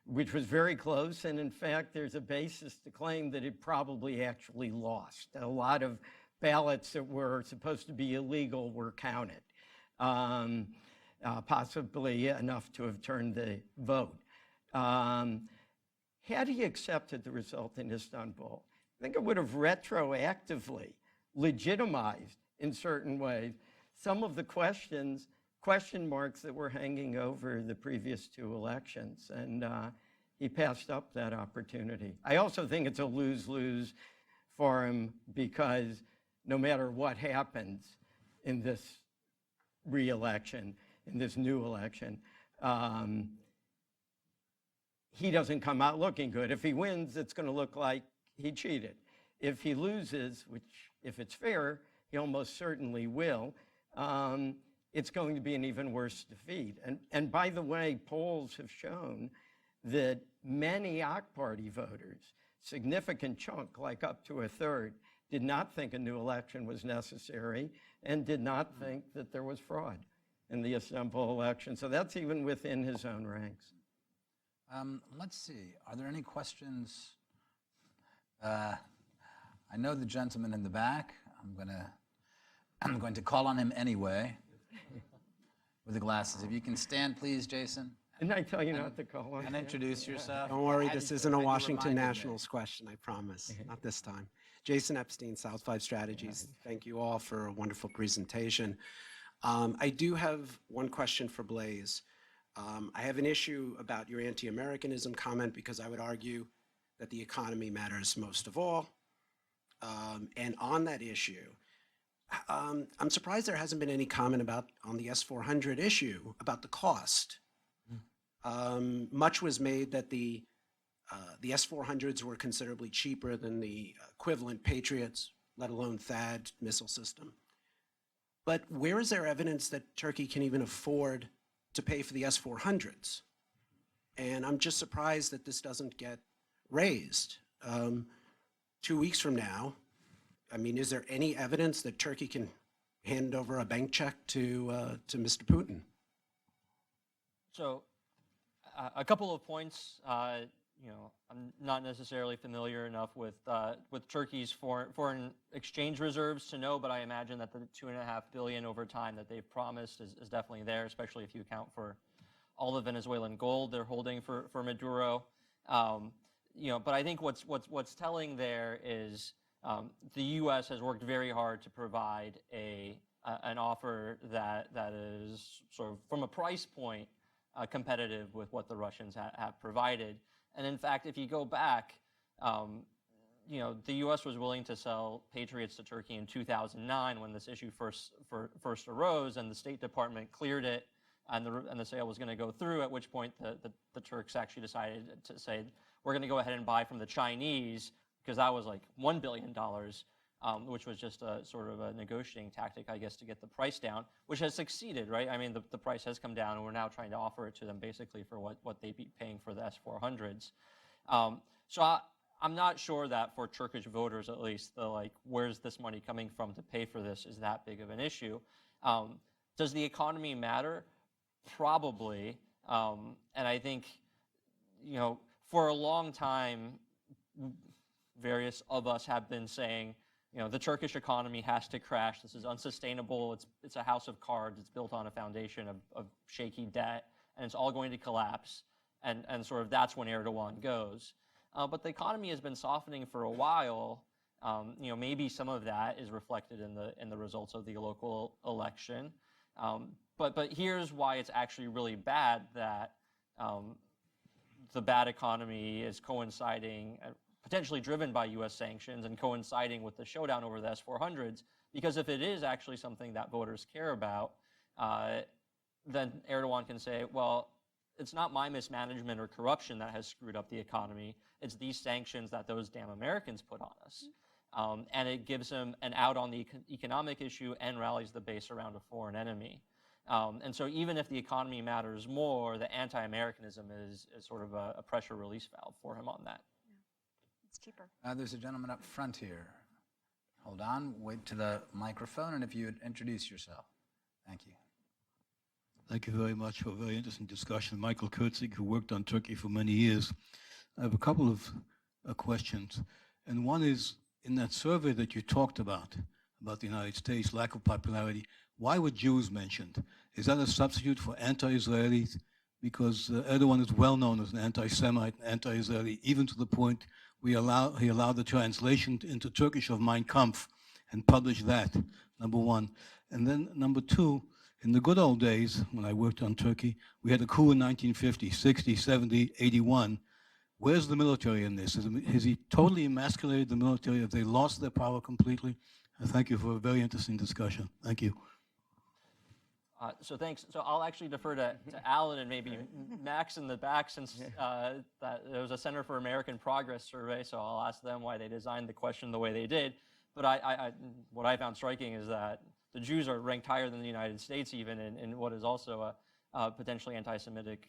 which was very close. And in fact, there's a basis to claim that it probably actually lost. A lot of ballots that were supposed to be illegal were counted. Possibly enough to have turned the vote. Had he accepted the result in Istanbul, I think it would have retroactively legitimized, in certain ways, some of the question marks that were hanging over the previous two elections. And he passed up that opportunity. I also think it's a lose-lose for him because no matter what happens in this re-election, in this new election, he doesn't come out looking good. If he wins, it's going to look like he cheated. If he loses, which, if it's fair, he almost certainly will, it's going to be an even worse defeat. And by the way, polls have shown that many AK Party voters, significant chunk, like up to a third, did not think a new election was necessary and did not think that there was fraud in the Istanbul election. So that's even within his own ranks. Let's see. Are there any questions? I know the gentleman in the back. I'm going to call on him anyway with the glasses. If you can stand, please, Jason. Didn't I tell you not to call on And introduce yourself. Don't worry, this isn't a Washington Nationals question, I promise. Not this time. Jason Epstein, South 5 Strategies. Thank you all for a wonderful presentation. I do have one question for Blaise. I have an issue about your anti-Americanism comment because I would argue that the economy matters most of all. And on that issue, I'm surprised there hasn't been any comment on the S-400 issue about the cost. Much was made that the S-400s were considerably cheaper than the equivalent Patriots, let alone THAAD missile system. But where is there evidence that Turkey can even afford to pay for the S-400s? And I'm just surprised that this doesn't get raised. 2 weeks from now, I mean, is there any evidence that Turkey can hand over a bank check to Mr. Putin? So, a couple of points. I'm not necessarily familiar enough with Turkey's foreign exchange reserves to know, but I imagine that the $2.5 billion over time that they've promised is definitely there, especially if you account for all the Venezuelan gold they're holding for Maduro. But I think what's telling there is the U.S. has worked very hard to provide an offer that is sort of from a price point competitive with what the Russians have provided. And in fact, if you go back, you know, the U.S. was willing to sell Patriots to Turkey in 2009 when this issue first arose, and the State Department cleared it, and the sale was going to go through, at which point the Turks actually decided to say, we're going to go ahead and buy from the Chinese, because that was like $1 billion, which was just a sort of a negotiating tactic, I guess, to get the price down, which has succeeded, right? I mean, the price has come down, and we're now trying to offer it to them basically for what they'd be paying for the S-400s. So I'm not sure that for Turkish voters, at least, the like, where's this money coming from to pay for this is that big of an issue. Does the economy matter? Probably. And I think, you know, for a long time, various of us have been saying, you know, the Turkish economy has to crash. This is unsustainable. It's a house of cards. It's built on a foundation of shaky debt, and it's all going to collapse. And sort of that's when Erdogan goes. But the economy has been softening for a while. You know, maybe some of that is reflected in the results of the local election. But here's why it's actually really bad that the bad economy is coinciding, potentially driven by U.S. sanctions and coinciding with the showdown over the S-400s. Because if it is actually something that voters care about, then Erdogan can say, well, it's not my mismanagement or corruption that has screwed up the economy. It's these sanctions that those damn Americans put on us. And it gives him an out on the economic issue and rallies the base around a foreign enemy. And so even if the economy matters more, the anti-Americanism is sort of a pressure release valve for him on that. Yeah. It's cheaper. There's a gentleman up front here. Hold on, wait to the microphone, and if you would introduce yourself. Thank you. Thank you very much for a very interesting discussion. Michael Kurtzig, who worked on Turkey for many years. I have a couple of questions. And one is, in that survey that you talked about the United States, lack of popularity, why were Jews mentioned? Is that a substitute for anti-Israelis? Because Erdogan is well known as an anti-Semite, anti-Israeli, even to the point he allowed the translation into Turkish of Mein Kampf and published that, number one. And then number two, in the good old days, when I worked on Turkey, we had a coup in 1950, 60, 70, 81. Where's the military in this? Has he totally emasculated the military? Have they lost their power completely? Thank you for a very interesting discussion. Thank you. So thanks. So I'll actually defer to Alan and maybe Max in the back, since that there was a Center for American Progress survey, so I'll ask them why they designed the question the way they did. But what I found striking is that the Jews are ranked higher than the United States even in what is also a potentially anti-Semitic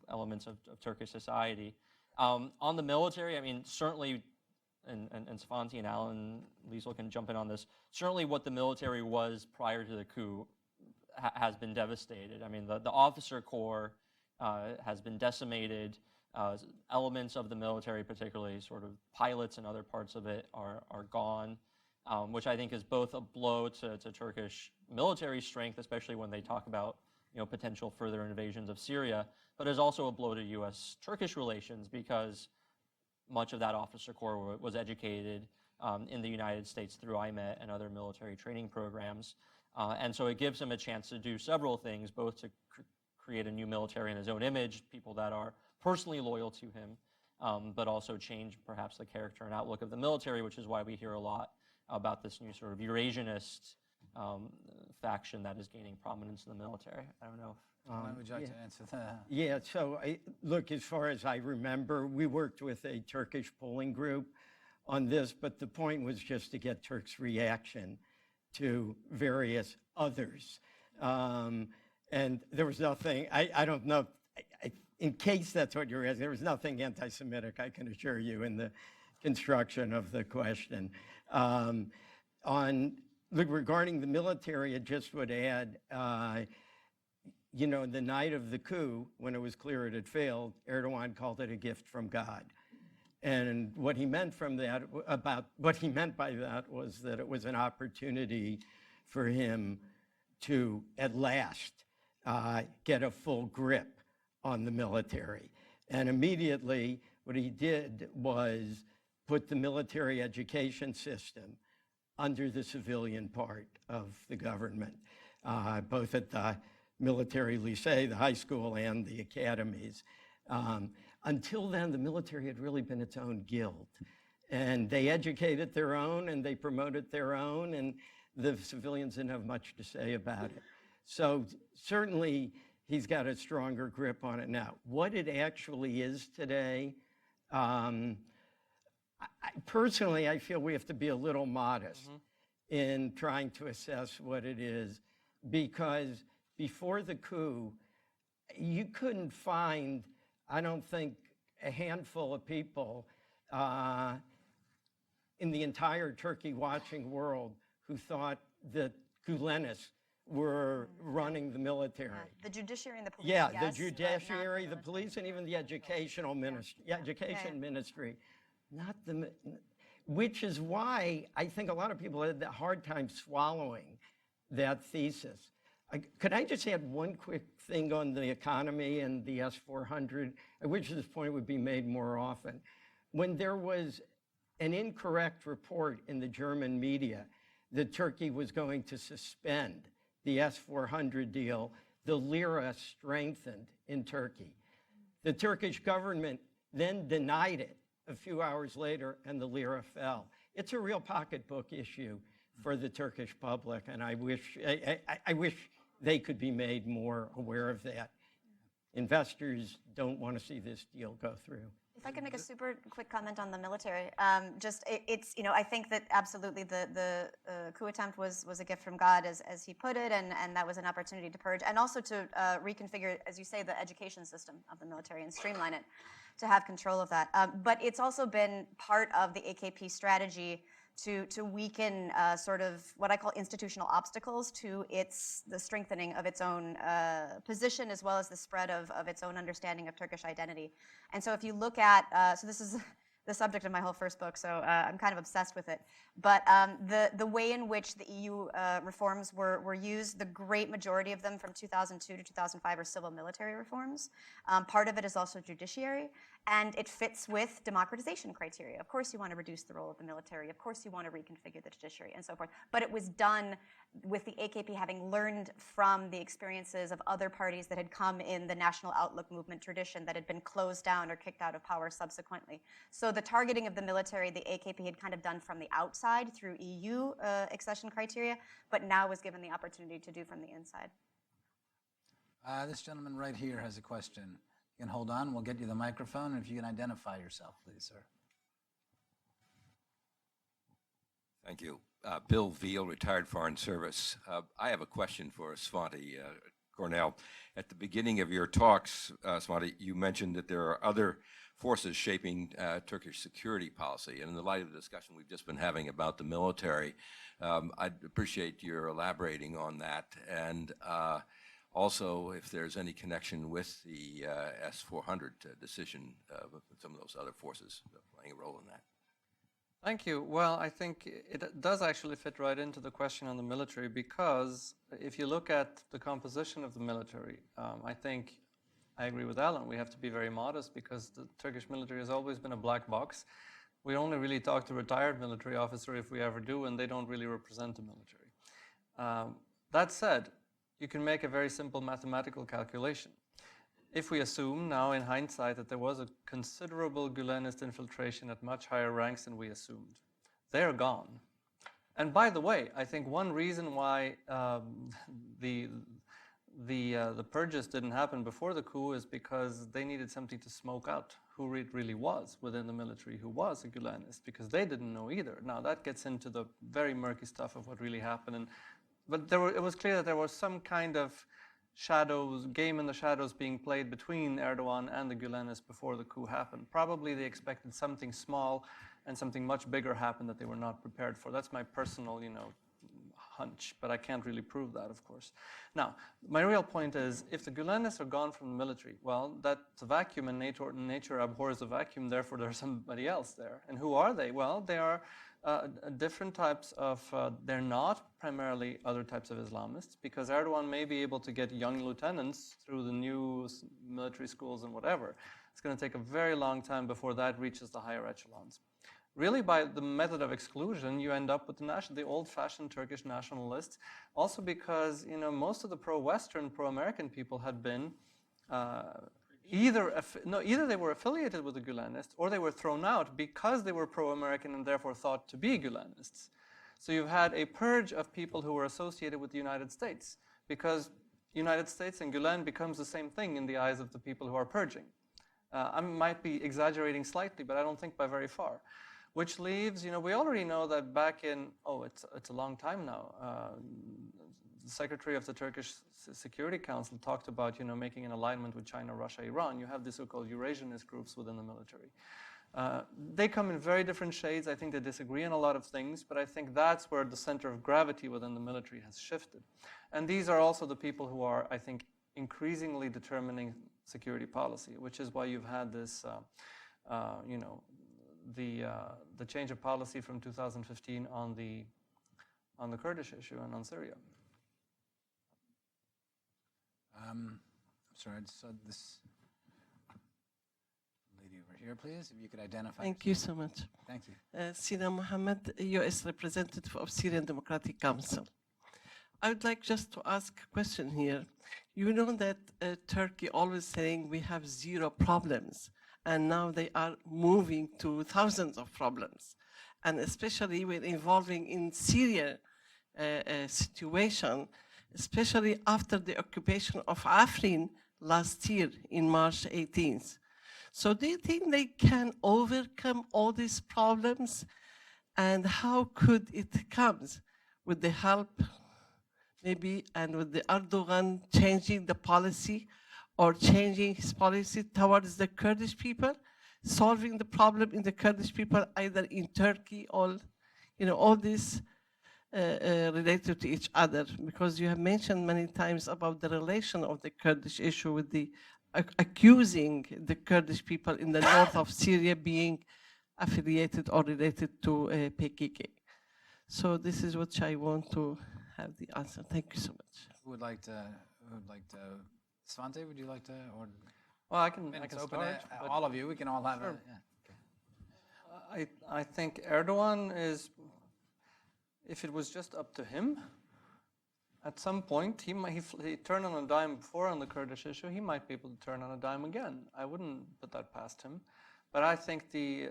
elements of Turkish society. On the military, I mean, certainly, and Svante and Alan, Lisel can jump in on this, certainly what the military was prior to the coup has been devastated. I mean, the officer corps has been decimated. Elements of the military, particularly sort of pilots and other parts of it, are gone, which I think is both a blow to Turkish military strength, especially when they talk about, you know, potential further invasions of Syria, but is also a blow to U.S.-Turkish relations, because much of that officer corps was educated in the United States through IMET and other military training programs. And so it gives him a chance to do several things, both to create a new military in his own image, people that are personally loyal to him, but also change perhaps the character and outlook of the military, which is why we hear a lot about this new sort of Eurasianist faction that is gaining prominence in the military. I don't know if Would you like to answer that? Yeah, so look, as far as I remember, we worked with a Turkish polling group on this, but the point was just to get Turks' reaction to various others. And there was nothing, I don't know, in case that's what you're asking, there was nothing anti-Semitic, I can assure you, in the construction of the question. Regarding the military, I just would add, you know, the night of the coup, when it was clear it had failed, Erdogan called it a gift from God. And what he meant by that was that it was an opportunity for him to, at last, get a full grip on the military. And immediately, what he did was put the military education system under the civilian part of the government, both at the military lycée, the high school, and the academies. Until then, the military had really been its own guild. And they educated their own and they promoted their own, and the civilians didn't have much to say about it. So certainly he's got a stronger grip on it now. What it actually is today, personally, I feel we have to be a little modest in trying to assess what it is, because before the coup, you couldn't find, I don't think, a handful of people in the entire Turkey-watching world who thought that Gülenists were running the military. The judiciary and the police. Yeah, yes, the judiciary, not the police, and even the educational ministry, education ministry. Not the, which is why I think a lot of people had a hard time swallowing that thesis. Could I just add one quick thing on the economy and the S-400? I wish this point would be made more often. When there was an incorrect report in the German media that Turkey was going to suspend the S-400 deal, the lira strengthened in Turkey. The Turkish government then denied it a few hours later, and the lira fell. It's a real pocketbook issue for the Turkish public, and I wish they could be made more aware of that. Investors don't want to see this deal go through. If I could make a super quick comment on the military, it's I think that absolutely the coup attempt was a gift from God, as he put it, and that was an opportunity to purge, and also to reconfigure, as you say, the education system of the military and streamline it, to have control of that. But it's also been part of the AKP strategy to weaken sort of what I call institutional obstacles to the strengthening of its own position, as well as the spread of its own understanding of Turkish identity. And so if you look at, so this is the subject of my whole first book, so I'm kind of obsessed with it. But the way in which the EU reforms were used, the great majority of them from 2002 to 2005 are civil military reforms. Part of it is also judiciary, and it fits with democratization criteria. Of course you want to reduce the role of the military, of course you want to reconfigure the judiciary, and so forth. But it was done with the AKP having learned from the experiences of other parties that had come in the National Outlook movement tradition that had been closed down or kicked out of power subsequently. So the targeting of the military, the AKP had kind of done from the outside through EU accession criteria, but now was given the opportunity to do from the inside. This gentleman right here has a question. You can hold on, we'll get you the microphone, and if you can identify yourself, please, sir. Thank you. Bill Veal, retired Foreign Service. I have a question for Svante Cornell. At the beginning of your talks, Svante, you mentioned that there are other forces shaping Turkish security policy. And in the light of the discussion we've just been having about the military, I'd appreciate your elaborating on that. And also, if there's any connection with the S-400 decision, some of those other forces playing a role in that. Thank you. Well, I think it does actually fit right into the question on the military, because if you look at the composition of the military, I think I agree with Alan. We have to be very modest because the Turkish military has always been a black box. We only really talk to retired military officers if we ever do, and they don't really represent the military. That said, you can make a very simple mathematical calculation. If we assume now in hindsight that there was a considerable Gülenist infiltration at much higher ranks than we assumed, they're gone. And by the way, I think one reason why the purges didn't happen before the coup is because they needed something to smoke out who it really was within the military who was a Gülenist, because they didn't know either. Now that gets into the very murky stuff of what really happened. But it was clear that there was some kind of game in the shadows being played between Erdogan and the Gülenists before the coup happened. Probably they expected something small and something much bigger happened that they were not prepared for. That's my personal, hunch, but I can't really prove that, of course. Now, my real point is, if the Gülenists are gone from the military, well, that's a vacuum, and nature abhors a vacuum, therefore there's somebody else there. And who are they? Well, they are different types of, they're not primarily other types of Islamists, because Erdogan may be able to get young lieutenants through the new military schools and whatever. It's going to take a very long time before that reaches the higher echelons. Really, by the method of exclusion, you end up with the old-fashioned Turkish nationalists, also because most of the pro-Western, pro-American people had been either they were affiliated with the Gulenists or they were thrown out because they were pro-American and therefore thought to be Gulenists. So you've had a purge of people who were associated with the United States because United States and Gulen becomes the same thing in the eyes of the people who are purging. I might be exaggerating slightly, but I don't think by very far. Which leaves, we already know that back in, it's a long time now, the Secretary of the Turkish Security Council talked about, making an alignment with China, Russia, Iran. You have the so-called Eurasianist groups within the military. They come in very different shades. I think they disagree on a lot of things, but I think that's where the center of gravity within the military has shifted. And these are also the people who are, I think, increasingly determining security policy, which is why you've had this, the change of policy from 2015 on the Kurdish issue and on Syria. I'm sorry, I just saw this lady over here, please, if you could identify. Thank you so much. Thank you. Sina Mohammed, U.S. representative of Syrian Democratic Council. I would like just to ask a question here. You know that Turkey always saying we have zero problems, and now they are moving to thousands of problems. And especially when involving in Syria situation, especially after the occupation of Afrin last year in March 18th. So do you think they can overcome all these problems? And how could it come? With the help, maybe, and with the Erdogan changing the policy or changing his policy towards the Kurdish people, solving the problem in the Kurdish people, either in Turkey or, all this related to each other, because you have mentioned many times about the relation of the Kurdish issue with the accusing the Kurdish people in the north of Syria being affiliated or related to PKK. So this is what I want to have the answer. Thank you so much. Who would like to, Svante, would you like to, or? Well, I can Open start. it, all of you, we can all have Sure. a, yeah. I think Erdogan is, if it was just up to him, at some point, he turned on a dime before on the Kurdish issue, he might be able to turn on a dime again. I wouldn't put that past him. But I think the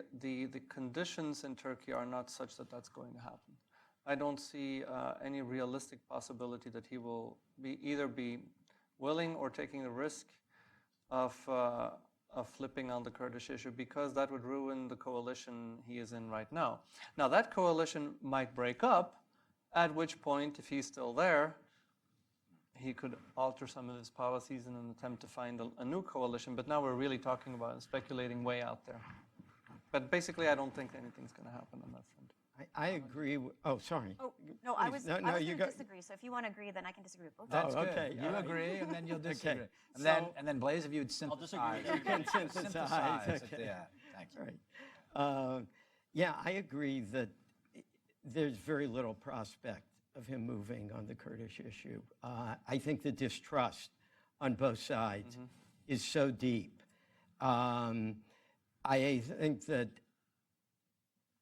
conditions in Turkey are not such that that's going to happen. I don't see any realistic possibility that he will either be willing or taking the risk of flipping on the Kurdish issue, because that would ruin the coalition he is in right now. Now, that coalition might break up, at which point, if he's still there, he could alter some of his policies in an attempt to find a new coalition. But now we're really talking about speculating way out there. But basically, I don't think anything's going to happen on that front. I agree. Sorry. Oh, no, I was No, going you to go- disagree. So if you want to agree, then I can disagree with both. That's good. okay, You all right. agree, and then you'll disagree. Okay, And then Blaise, if you would disagree synthesize. with you. You can synthesize, it, okay. yeah, thank you. Right. Yeah, I agree that there's very little prospect of him moving on the Kurdish issue. I think the distrust on both sides is so deep. I think that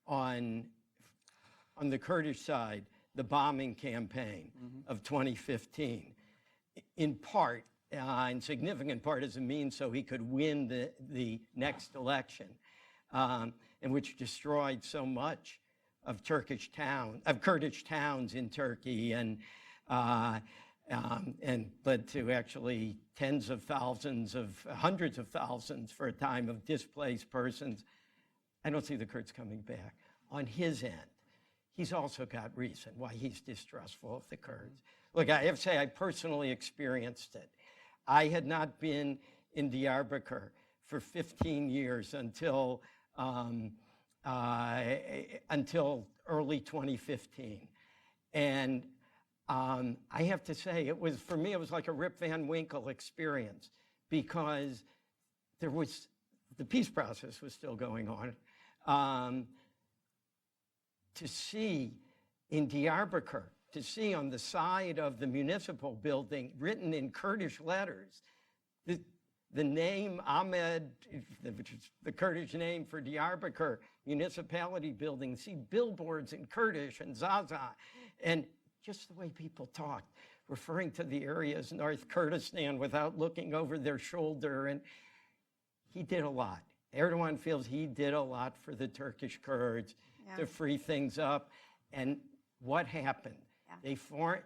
on the Kurdish side, the bombing campaign of 2015, in part, in significant part, as a means so he could win the next election, and which destroyed so much of Kurdish towns in Turkey, and led to actually tens of thousands hundreds of thousands for a time of displaced persons. I don't see the Kurds coming back. On his end, he's also got reason why he's distrustful of the Kurds. Look, I have to say, I personally experienced it. I had not been in Diyarbakir for 15 years until early 2015. And I have to say, for me, it was like a Rip Van Winkle experience, because the peace process was still going on. To see in Diyarbakir, to see on the side of the municipal building, written in Kurdish letters, the name Ahmed, which is the Kurdish name for Diyarbakir municipality building, see billboards in Kurdish and Zaza, and just the way people talked, referring to the area as North Kurdistan without looking over their shoulder. And he did a lot. Erdogan feels he did a lot for the Turkish Kurds to free things up. And what happened? They formed.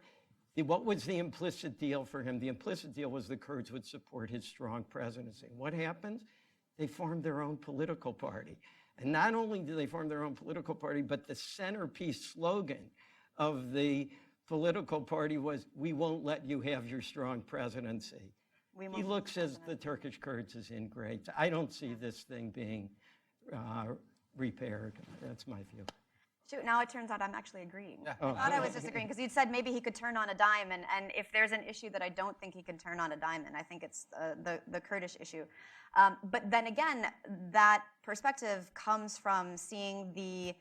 What was the implicit deal for him? The implicit deal was the Kurds would support his strong presidency. What happens? They formed their own political party. And not only did they form their own political party, but the centerpiece slogan of the political party was, "We won't let you have your strong presidency." He looks at the Turkish Kurds as ingrates. I don't see this thing being repaired. That's my view. Shoot, now it turns out I'm actually agreeing. I thought I was disagreeing because you'd said maybe he could turn on a dime, and if there's an issue that I don't think he can turn on a dime in, I think it's the Kurdish issue. But then again, that perspective comes from seeing the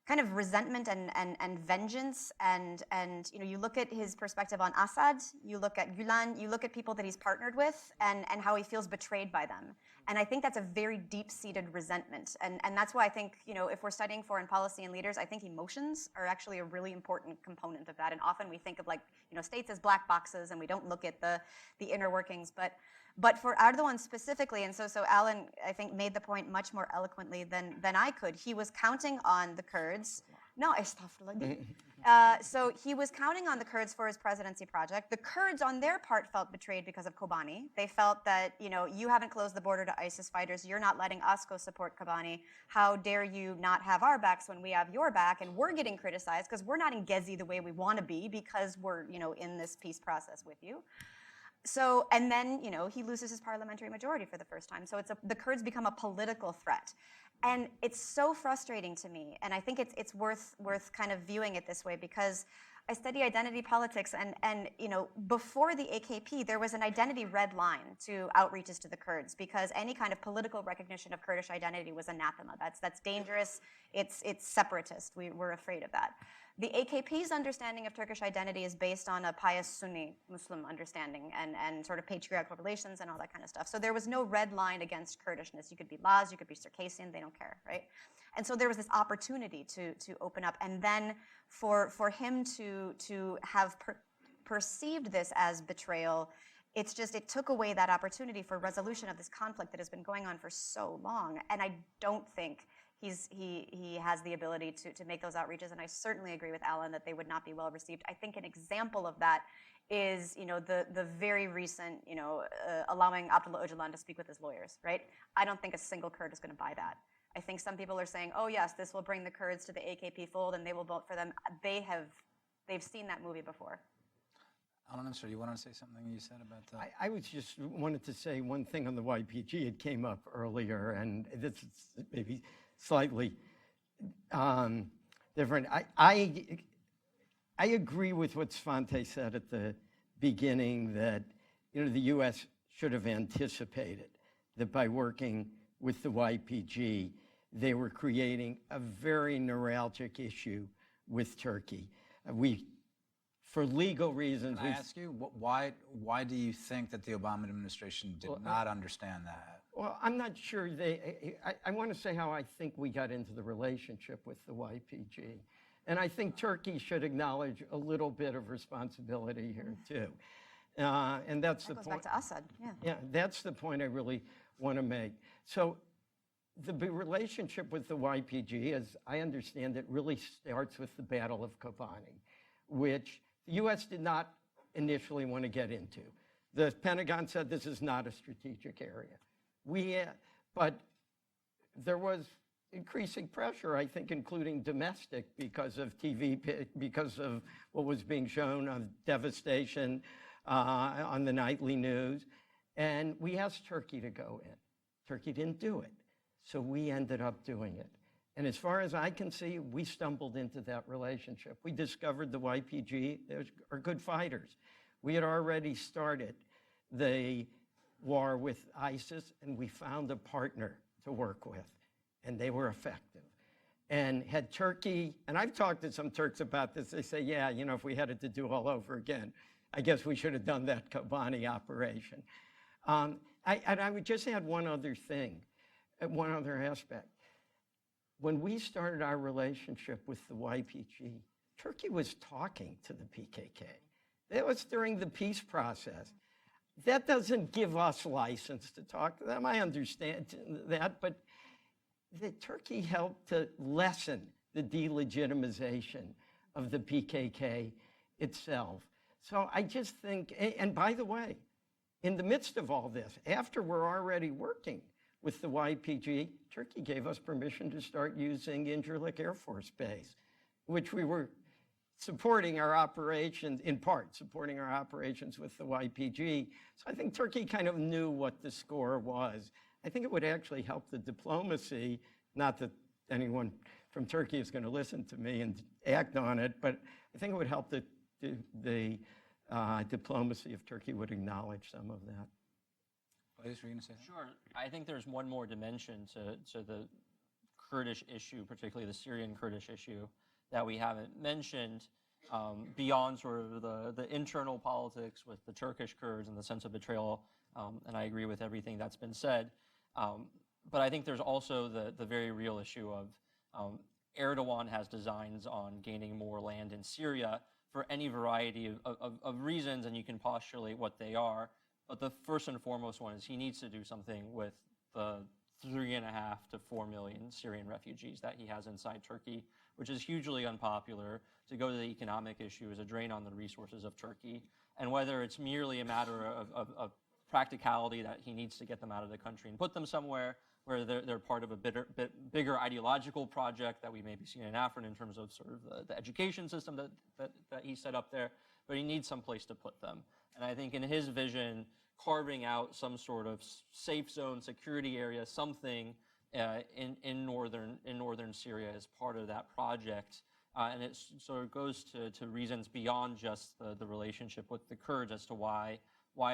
kind of resentment and vengeance, and you look at his perspective on Assad, you look at Gulen, you look at people that he's partnered with, and how he feels betrayed by them. And I think that's a very deep-seated resentment. And that's why I think, if we're studying foreign policy and leaders, I think emotions are actually a really important component of that. And often we think of states as black boxes, and we don't look at the inner workings. But for Erdogan specifically, and so Alan, I think, made the point much more eloquently than I could. He was counting on the Kurds. No, astaghfirullah. So he was counting on the Kurds for his presidency project. The Kurds, on their part, felt betrayed because of Kobani. They felt that, you haven't closed the border to ISIS fighters. You're not letting us go support Kobani. How dare you not have our backs when we have your back? And we're getting criticized because we're not in Gezi the way we want to be because we're, in this peace process with you. So, and then, he loses his parliamentary majority for the first time. So the Kurds become a political threat. And it's so frustrating to me. And I think it's worth kind of viewing it this way, because I study identity politics, and before the AKP, there was an identity red line to outreaches to the Kurds, because any kind of political recognition of Kurdish identity was anathema. That's dangerous. It's separatist. We're afraid of that. The AKP's understanding of Turkish identity is based on a pious Sunni Muslim understanding and sort of patriarchal relations and all that kind of stuff. So there was no red line against Kurdishness. You could be Laz, you could be Circassian, they don't care, right? And so there was this opportunity to open up. And then for him to have perceived this as betrayal, it took away that opportunity for resolution of this conflict that has been going on for so long. And I don't think he has the ability to make those outreaches, and I certainly agree with Alan that they would not be well received. I think an example of that is the very recent allowing Abdullah Öcalan to speak with his lawyers, right? I don't think a single Kurd is going to buy that. I think some people are saying, oh yes, this will bring the Kurds to the AKP fold and they will vote for them. They've seen that movie before. Alan, I'm sorry, you wanted to say something you said about that? I was just wanted to say one thing on the YPG. It came up earlier, and this is maybe slightly different. I agree with what Svante said at the beginning, that the U.S. should have anticipated that by working with the YPG, they were creating a very neuralgic issue with Turkey. For legal reasons. Can I ask you, why do you think that the Obama administration did not understand that? Well, I'm not sure I want to say how I think we got into the relationship with the YPG. And I think Turkey should acknowledge a little bit of responsibility here, too. And that's the point. That goes back to Assad, yeah. Yeah, that's the point I really want to make. So the relationship with the YPG, as I understand it, really starts with the Battle of Kobani, which the U.S. did not initially want to get into. The Pentagon said this is not a strategic area. But there was increasing pressure, I think, including domestic, because of because of what was being shown of devastation on the nightly news. And we asked Turkey to go in. Turkey didn't do it. So we ended up doing it. And as far as I can see, we stumbled into that relationship. We discovered the YPG are good fighters. We had already started the war with ISIS, and we found a partner to work with, and they were effective. And had Turkey, and I've talked to some Turks about this, they say, yeah, if we had it to do all over again, I guess we should have done that Kobani operation. I would just add one other thing, one other aspect. When we started our relationship with the YPG, Turkey was talking to the PKK. It was during the peace process. that doesn't give us license to talk to them. I understand that, but Turkey helped to lessen the delegitimization of the PKK itself. So I just think, and by the way, in the midst of all this, after we're already working with the YPG, Turkey gave us permission to start using Incirlik Air Force Base, which we were supporting our operations, in part, supporting our operations with the YPG. So I think Turkey kind of knew what the score was. I think it would actually help the diplomacy, not that anyone from Turkey is going to listen to me and act on it, but I think it would help the diplomacy if Turkey would acknowledge some of that. Blaise, were you going to say that? Sure. I think there's one more dimension to the Kurdish issue, particularly the Syrian Kurdish issue, that we haven't mentioned beyond sort of the internal politics with the Turkish Kurds and the sense of betrayal, and I agree with everything that's been said. But I think there's also the very real issue of Erdogan has designs on gaining more land in Syria for any variety of reasons, and you can postulate what they are. But the first and foremost one is he needs to do something with the 3.5 to 4 million Syrian refugees that he has inside Turkey, which is hugely unpopular. To go to the economic issue is a drain on the resources of Turkey. And whether it's merely a matter of practicality that he needs to get them out of the country and put them somewhere where they're part of a bit bigger ideological project that we may be seeing in Afrin in terms of sort of the education system that he set up there, but he needs some place to put them. And I think in his vision, carving out some sort of safe zone, security area, something in northern Syria as part of that project. And it sort of goes to reasons beyond just the relationship with the Kurds as to why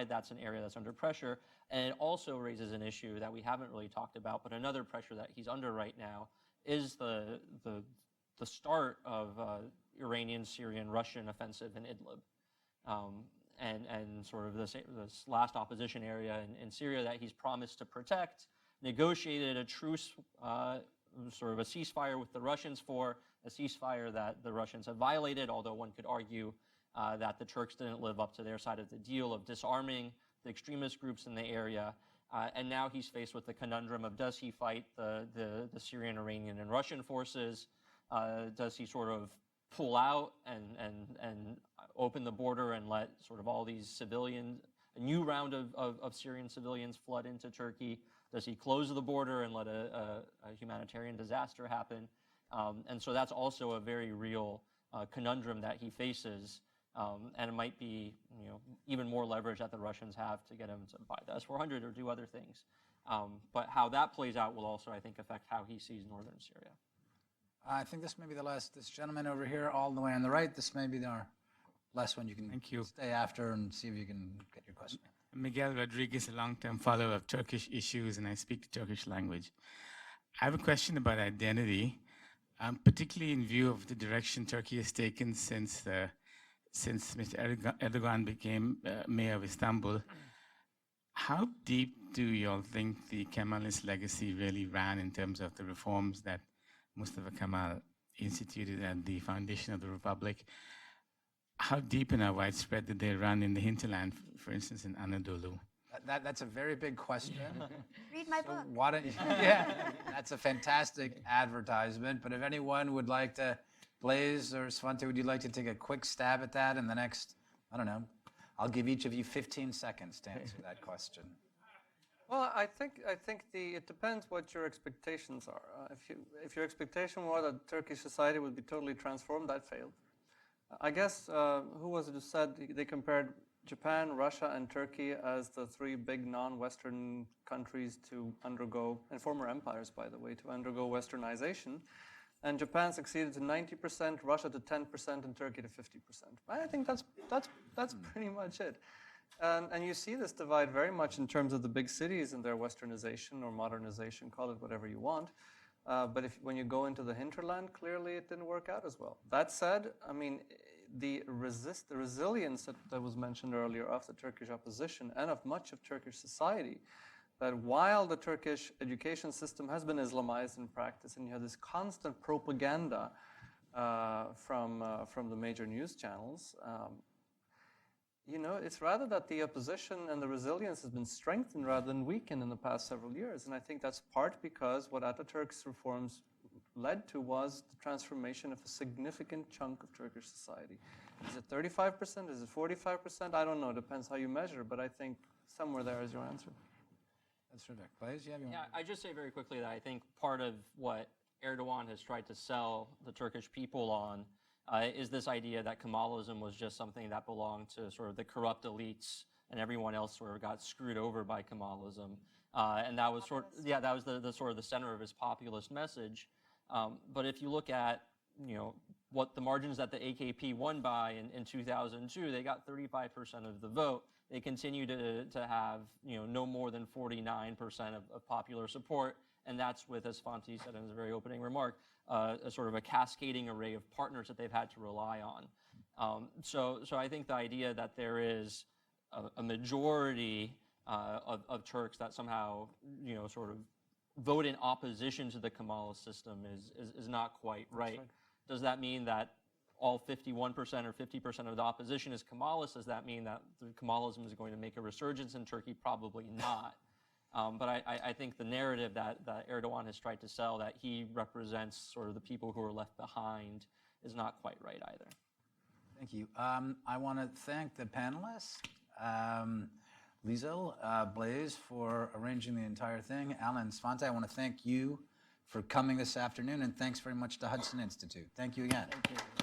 that's an area that's under pressure. And it also raises an issue that we haven't really talked about, but another pressure that he's under right now is the start of Iranian, Syrian, Russian offensive in Idlib. And sort of this last opposition area in Syria that he's promised to protect, negotiated a truce, sort of a ceasefire with the Russians for, a ceasefire that the Russians have violated, although one could argue that the Turks didn't live up to their side of the deal of disarming the extremist groups in the area. And now he's faced with the conundrum of, does he fight the Syrian, Iranian, and Russian forces? Does he sort of pull out and open the border and let sort of all these civilians, a new round of Syrian civilians flood into Turkey? Does he close the border and let a humanitarian disaster happen? And so that's also a very real conundrum that he faces. And it might be, even more leverage that the Russians have to get him to buy the S-400 or do other things. But how that plays out will also, I think, affect how he sees northern Syria. I think this may be the last. This gentleman over here, all the way on the right, this may be our last one. You can stay after and see if you can get your question. Miguel Rodriguez, a long-term follower of Turkish issues, and I speak the Turkish language. I have a question about identity, particularly in view of the direction Turkey has taken since Mr. Erdogan became mayor of Istanbul. How deep do you all think the Kemalist legacy really ran in terms of the reforms that Mustafa Kemal instituted at the foundation of the Republic? How deep and how widespread did they run in the hinterland, for instance, in Anadolu? That's a very big question. Read my book. Why don't you, yeah, that's a fantastic advertisement. But if anyone would like to, Blaise or Svante, would you like to take a quick stab at that in the next, I don't know, I'll give each of you 15 seconds to answer that question. Well, I think it depends what your expectations are. If your expectation was that Turkish society would be totally transformed, that failed. I guess, who was it who said they compared Japan, Russia, and Turkey as the three big non-Western countries to undergo, and former empires, by the way, to undergo Westernization. And Japan succeeded to 90%, Russia to 10%, and Turkey to 50%. I think that's pretty much it. And you see this divide very much in terms of the big cities and their Westernization or modernization, call it whatever you want. But when you go into the hinterland, clearly it didn't work out as well. That said, I mean, the resilience that was mentioned earlier of the Turkish opposition and of much of Turkish society, that while the Turkish education system has been Islamized in practice, and you have this constant propaganda from the major news channels, You know, it's rather that the opposition and the resilience has been strengthened rather than weakened in the past several years. And I think that's part because what Ataturk's reforms led to was the transformation of a significant chunk of Turkish society. Is it 35%? Is it 45%? I don't know. It depends how you measure. But I think somewhere there is your answer. That's terrific. Blaise, you have your Yeah, I just say very quickly that I think part of what Erdogan has tried to sell the Turkish people on is this idea that Kemalism was just something that belonged to sort of the corrupt elites, and everyone else sort of got screwed over by Kemalism. And that was that was the sort of the center of his populist message. But if you look at, you know, what the margins that the AKP won by in 2002, they got 35% of the vote. They continue to have, you know, no more than 49% of popular support. And that's with, as Svante said in his very opening remark, a sort of a cascading array of partners that they've had to rely on. So I think the idea that there is a majority of Turks that somehow, you know, sort of vote in opposition to the Kemalist system is not quite right. Does that mean that all 51% or 50% of the opposition is Kemalist? Does that mean that Kemalism is going to make a resurgence in Turkey? Probably not. But I think the narrative that Erdogan has tried to sell, that he represents sort of the people who are left behind, is not quite right either. Thank you. I want to thank the panelists, Lisel, Blaise, for arranging the entire thing. Alan, Svante, I want to thank you for coming this afternoon, and thanks very much to Hudson Institute. Thank you again. Thank you.